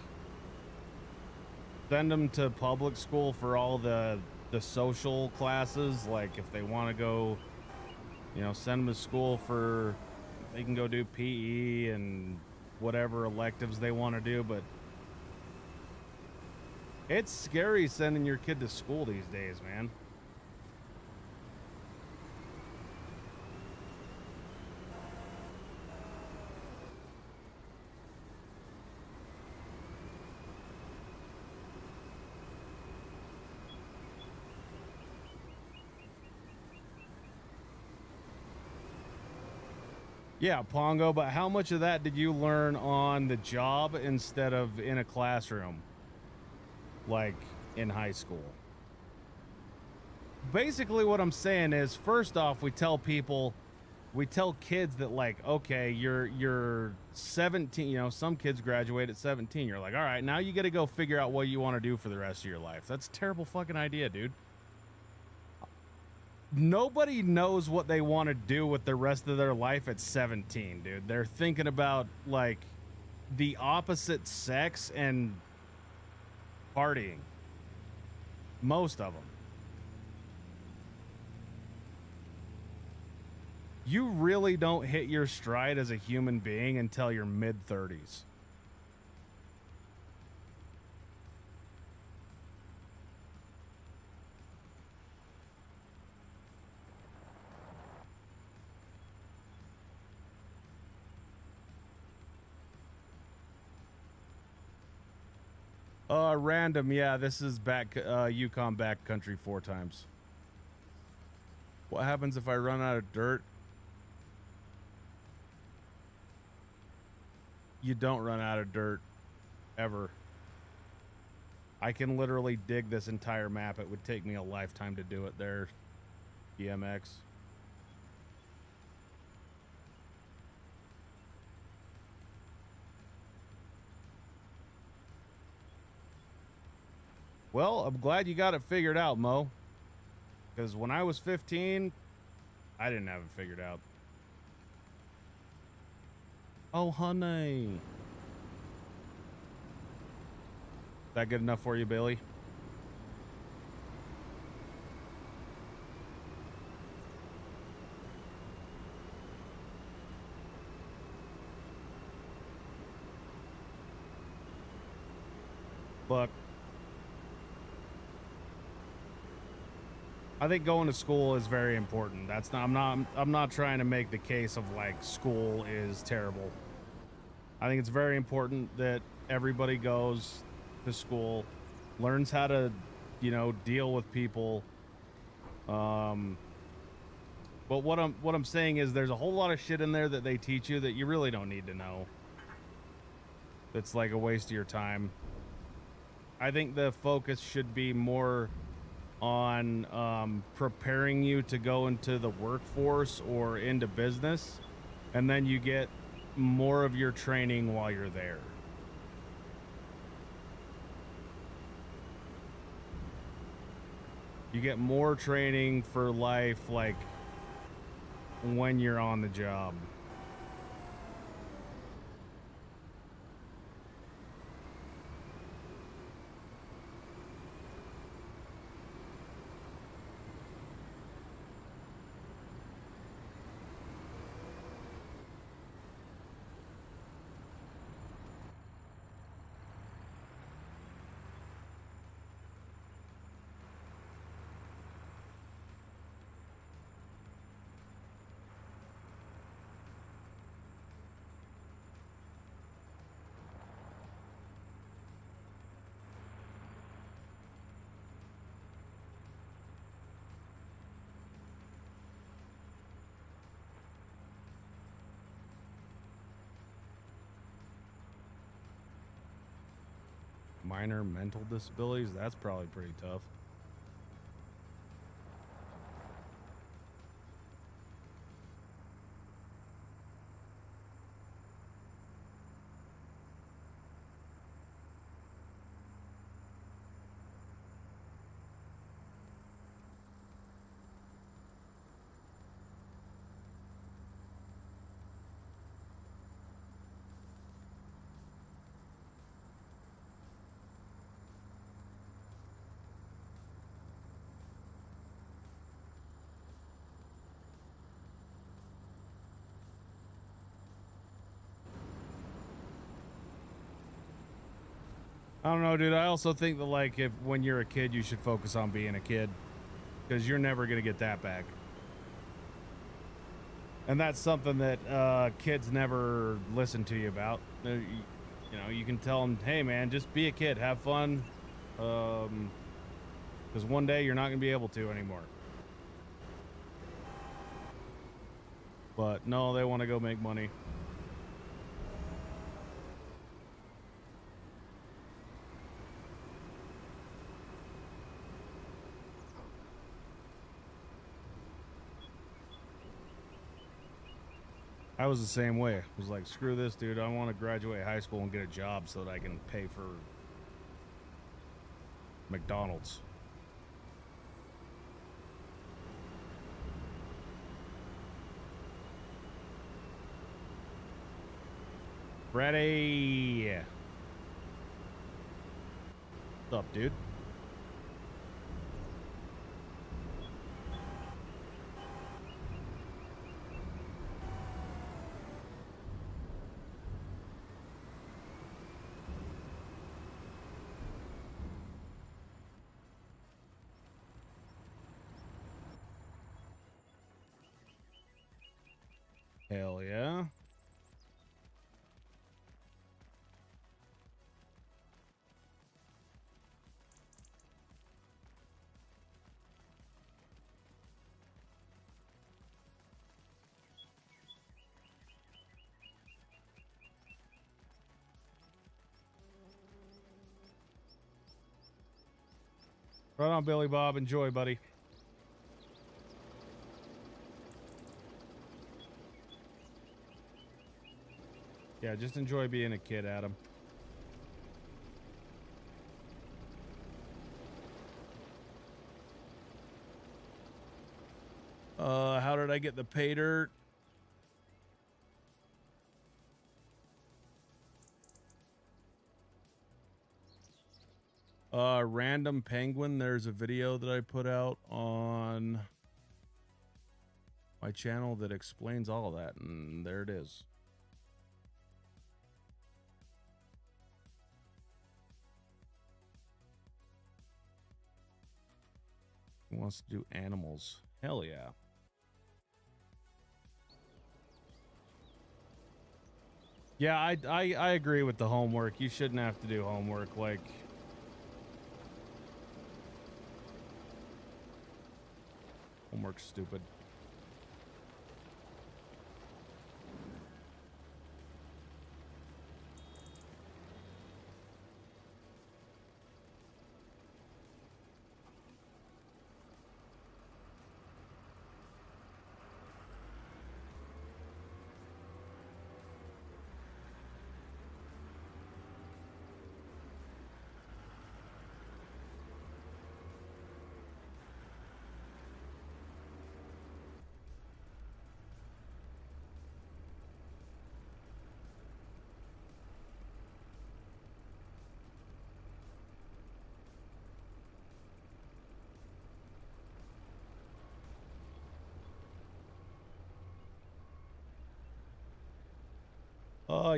send them to public school for all the social classes. Like, if they want to go, you know, send them to school for, they can go do PE and whatever electives they want to do. But it's scary sending your kid to school these days, man. Yeah, Pongo, but how much of that did you learn on the job instead of in a classroom? Like in high school? Basically what I'm saying is, first off, we tell kids that, like, okay, you're 17, you know, some kids graduate at 17. You're like, all right, now you got to go figure out what you want to do for the rest of your life. That's a terrible fucking idea, dude. Nobody knows what they want to do with the rest of their life at 17, dude. They're thinking about, like, the opposite sex and partying. Most of them. You really don't hit your stride as a human being until your mid-30s. Random, yeah, this is back, Yukon backcountry 4 times. What happens if I run out of dirt? You don't run out of dirt, ever. I can literally dig this entire map. It would take me a lifetime to do it there, BMX. Well, I'm glad you got it figured out, Mo. Because when I was 15, I didn't have it figured out. Oh, honey. Is that good enough for you, Billy? Look, I think going to school is very important. That's not, I'm not trying to make the case of like school is terrible. I think it's very important that everybody goes to school, learns how to, you know, deal with people. But what I'm saying is there's a whole lot of shit in there that they teach you that you really don't need to know. It's like a waste of your time. I think the focus should be more on preparing you to go into the workforce or into business, and then you get more of your training while you're there. You get more training for life, like when you're on the job. Minor mental disabilities, that's probably pretty tough. I don't know, dude. I also think that, like, if when you're a kid, you should focus on being a kid, because you're never gonna get that back. And that's something that kids never listen to you about. You know, you can tell them, hey, man, just be a kid, have fun, because one day you're not gonna be able to anymore. But no, they want to go make money. I was the same way. I was like, screw this, dude. I want to graduate high school and get a job so that I can pay for McDonald's. Ready. What's up, dude? Hell yeah. Right on, Billy Bob. Enjoy, buddy. Yeah, just enjoy being a kid, Adam. How did I get the pay dirt? Random Penguin, there's a video that I put out on my channel that explains all of that, and there it is. Who wants to do animals? Hell yeah. Yeah, I agree with the homework. You shouldn't have to do homework. Like, homework's stupid.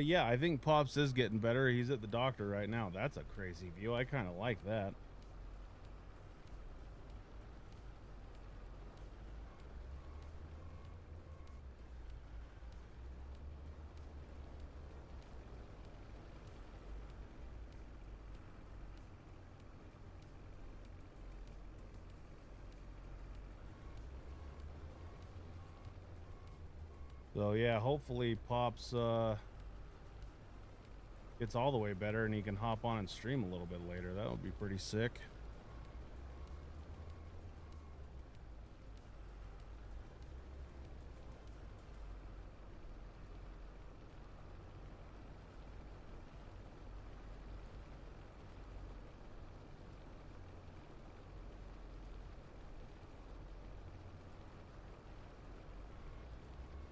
Yeah, I think Pops is getting better. He's at the doctor right now. That's a crazy view. I kind of like that. So yeah, hopefully Pops gets all the way better and he can hop on and stream a little bit later. That would be pretty sick.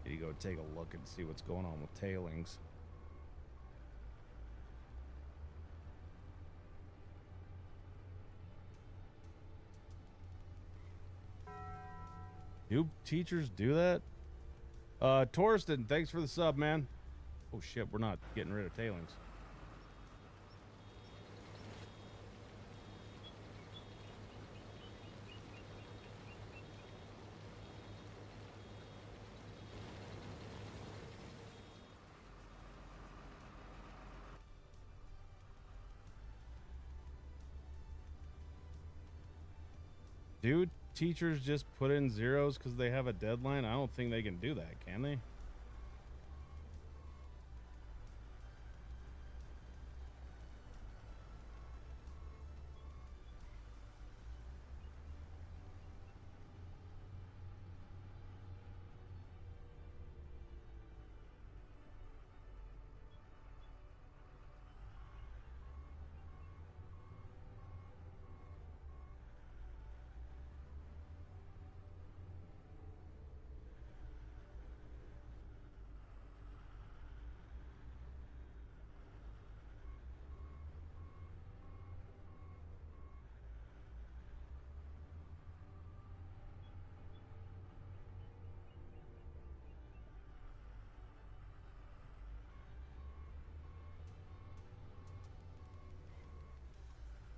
You go take a look and see what's going on with tailings. Do teachers do that? Torsten, thanks for the sub, man. Oh shit, we're not getting rid of tailings. Dude, teachers just put in zeros because they have a deadline? I don't think they can do that, can they?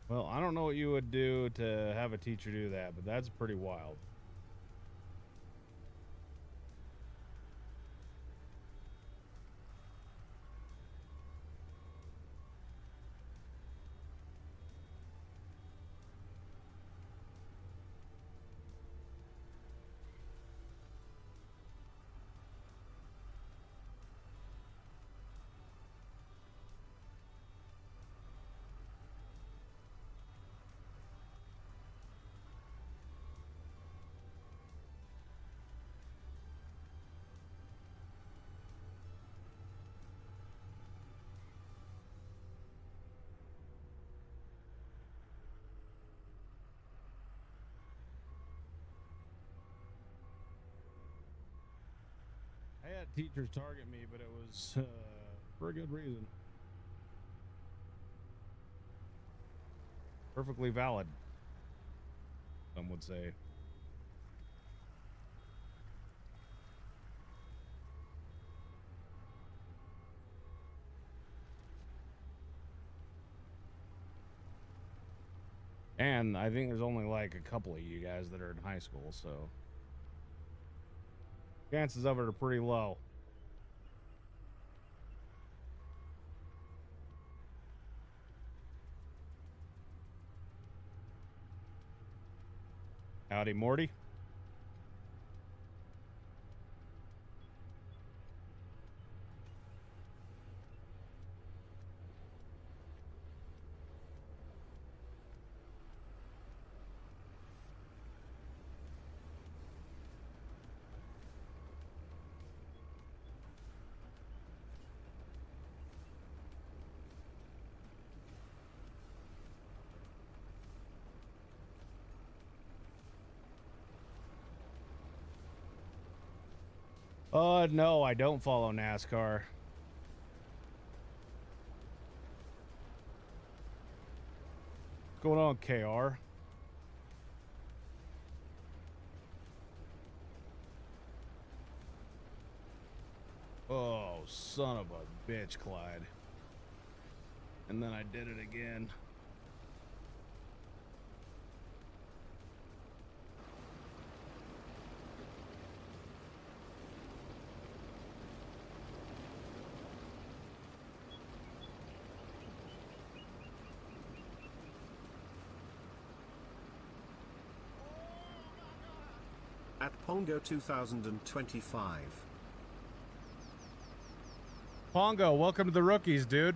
Well, I don't know what you would do to have a teacher do that, but that's pretty wild. I had teachers target me, but it was for a good reason. Perfectly valid, some would say. And I think there's only like a couple of you guys that are in high school, so chances of it are pretty low. Howdy, Morty. No, I don't follow NASCAR. What's going on, KR? Oh, son of a bitch, Clyde. And then I did it again. At Pongo 2025. Pongo, welcome to the rookies, dude.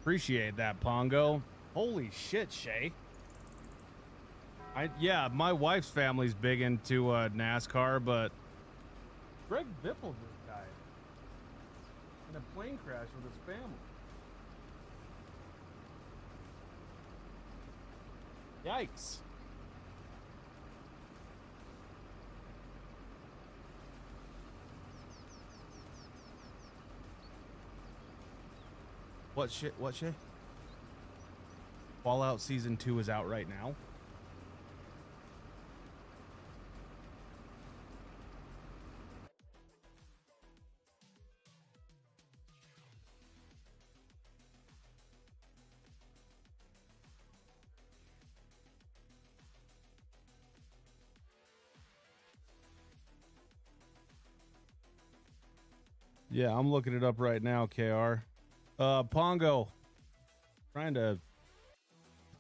Appreciate that, Pongo. Holy shit, Shay. Yeah, my wife's family's big into NASCAR, but Greg Biffle just died in a plane crash with his family. Yikes. What shit? What shit? Fallout Season 2 is out right now. Yeah, I'm looking it up right now, KR. Pongo. Trying to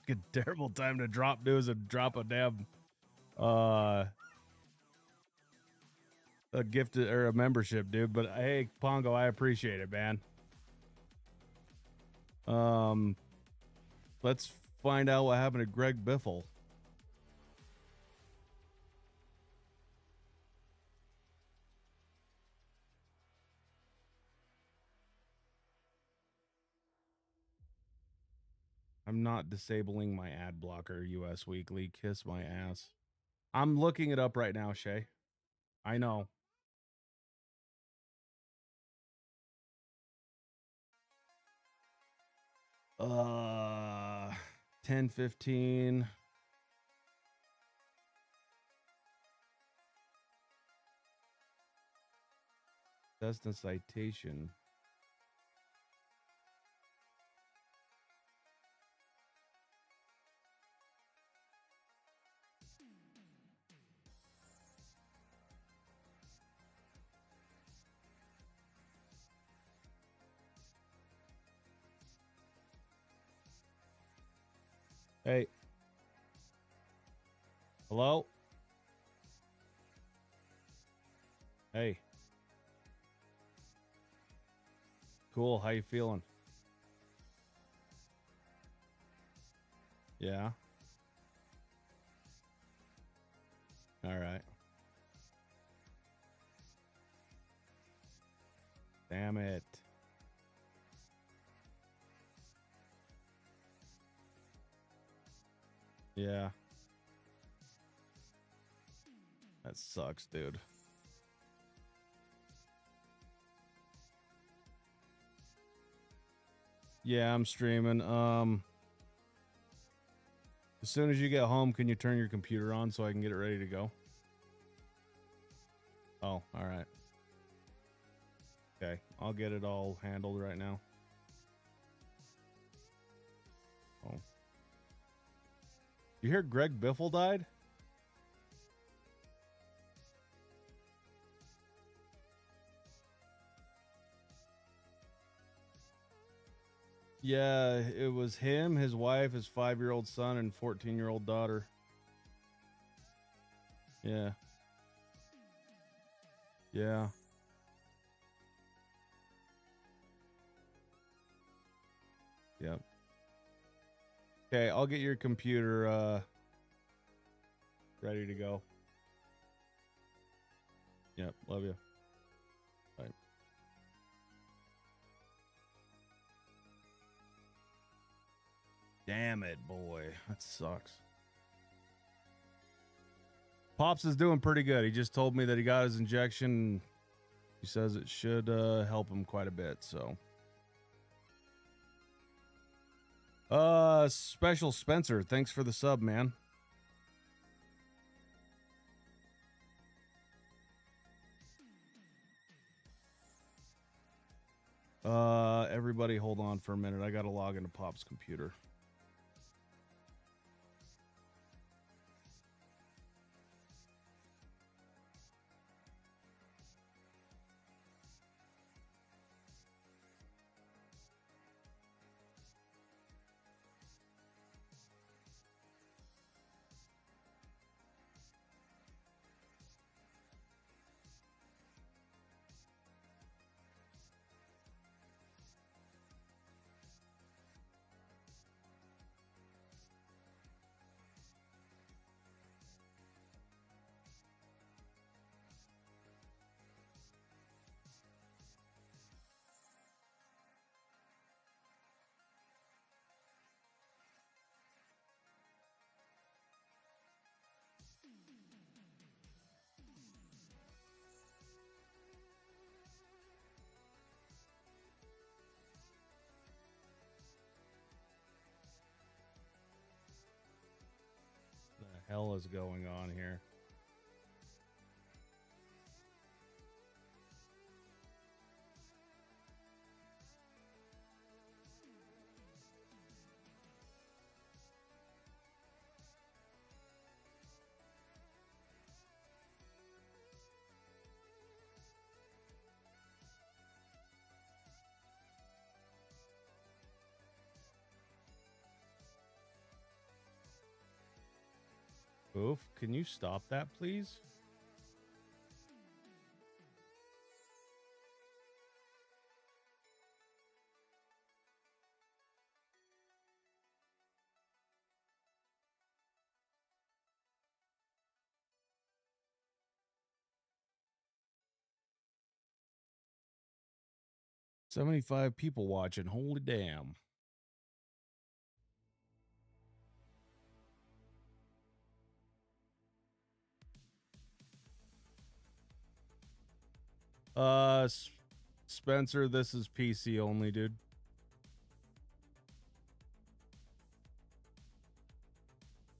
fucking terrible time to drop news and drop a damn a gift or a membership, dude. But hey, Pongo, I appreciate it, man. Let's find out what happened to Greg Biffle. I'm not disabling my ad blocker, US Weekly. Kiss my ass. I'm looking it up right now, Shay. I know. Uh, 10:15. That's the citation. Hey. Hello? Hey. Cool. How you feeling? Yeah. All right. Damn it. Yeah. That sucks, dude. Yeah, I'm streaming. As soon as you get home, can you turn your computer on so I can get it ready to go? Oh, all right. Okay, I'll get it all handled right now. Oh. You hear Greg Biffle died? Yeah, it was him, his wife, his 5-year-old son, and 14-year-old daughter. Yeah. Yeah. Yep. Okay, I'll get your computer ready to go. Yep, love you. Bye. Damn it, boy. That sucks. Pops is doing pretty good. He just told me that he got his injection. He says it should help him quite a bit, so. Special Spencer, thanks for the sub, man. Everybody hold on for a minute. I gotta log into Pop's computer. The hell is going on here? Oof, can you stop that, please? $75 people watching. Holy damn. Spencer, this is PC only, dude.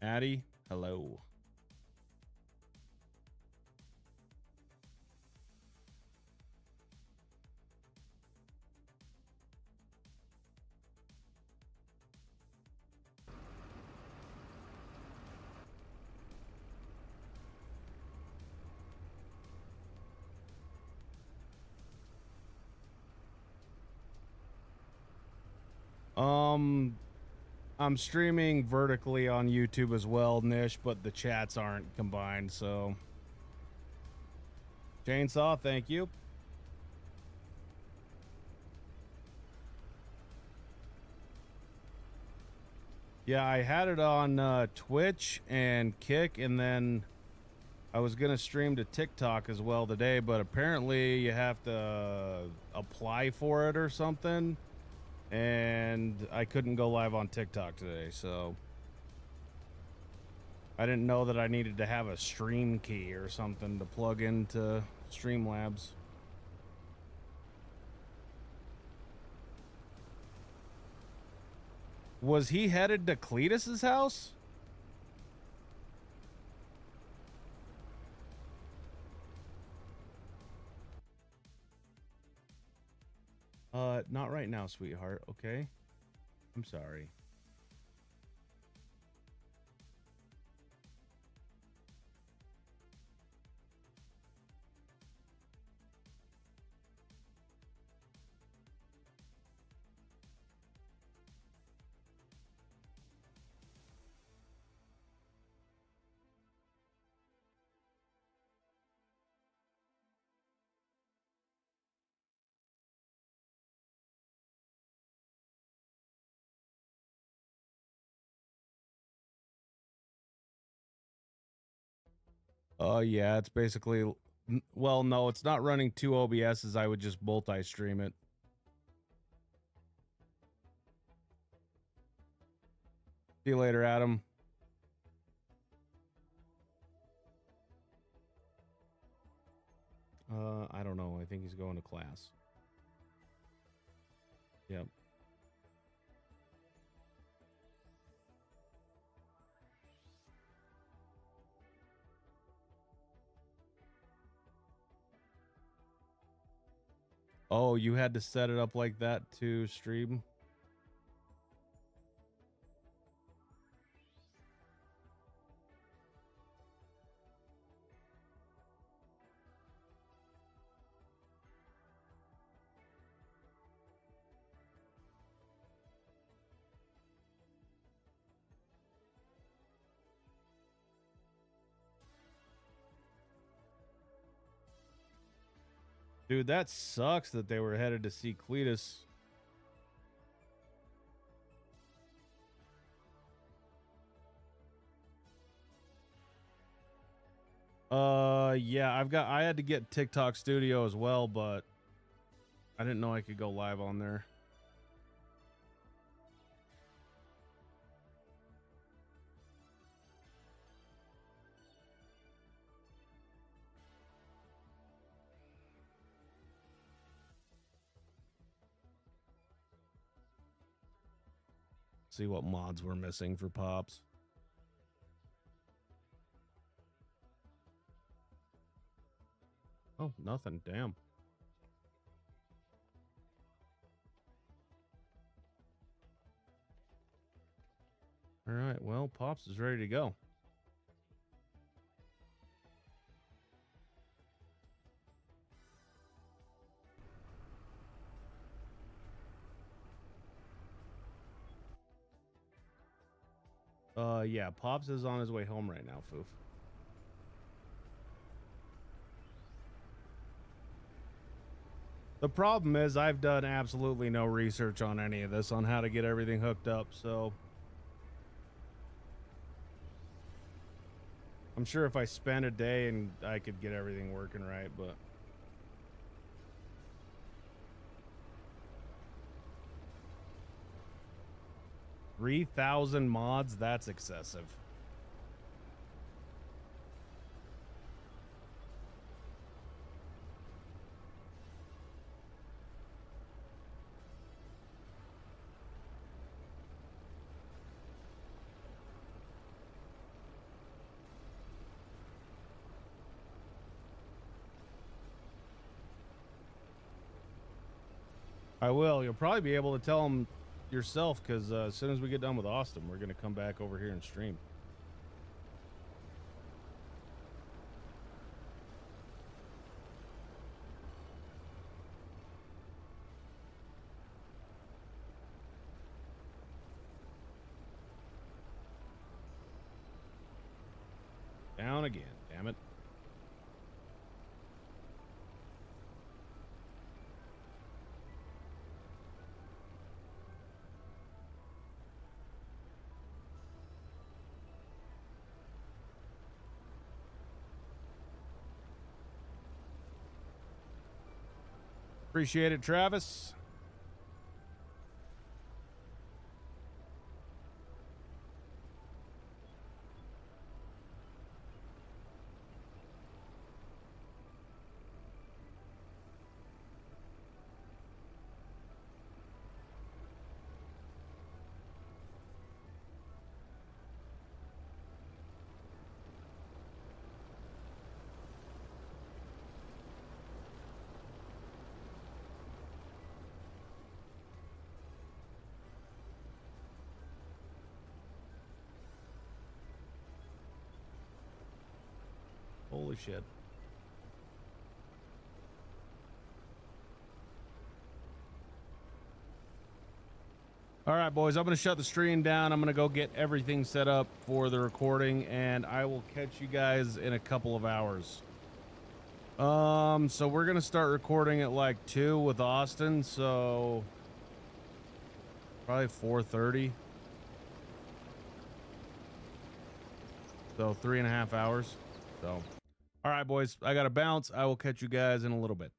Addie, hello. I'm streaming vertically on YouTube as well, Nish, but the chats aren't combined, so. Chainsaw, thank you. Yeah, I had it on Twitch and Kick, and then I was gonna stream to TikTok as well today, but apparently you have to apply for it or something, and I couldn't go live on TikTok today, so I didn't know that I needed to have a stream key or something to plug into Streamlabs. Was he headed to Cletus's house? Not right now, sweetheart. Okay. I'm sorry. Yeah, it's basically, well, no, it's not running two OBSs. I would just multi-stream it. See you later, Adam. I don't know. I think he's going to class. Yep. Oh, you had to set it up like that to stream? Dude, that sucks that they were headed to see Cletus. Yeah, I had to get TikTok Studio as well, but I didn't know I could go live on there. See what mods we're missing for Pops. Oh, nothing. Damn. All right. Well, Pops is ready to go. Yeah, Pops is on his way home right now, Foof. The problem is I've done absolutely no research on any of this, on how to get everything hooked up, so I'm sure if I spend a day and I could get everything working right, but 3,000 mods, that's excessive. I will. You'll probably be able to tell them yourself, because as soon as we get done with Austin, we're going to come back over here and stream. Down again, damn it. Appreciate it, Travis. Holy shit. All right, boys, I'm going to shut the stream down. I'm going to go get everything set up for the recording, and I will catch you guys in a couple of hours. So we're going to start recording at like 2 with Austin, so probably 4:30. So 3.5 hours. So, all right, boys, I got to bounce. I will catch you guys in a little bit.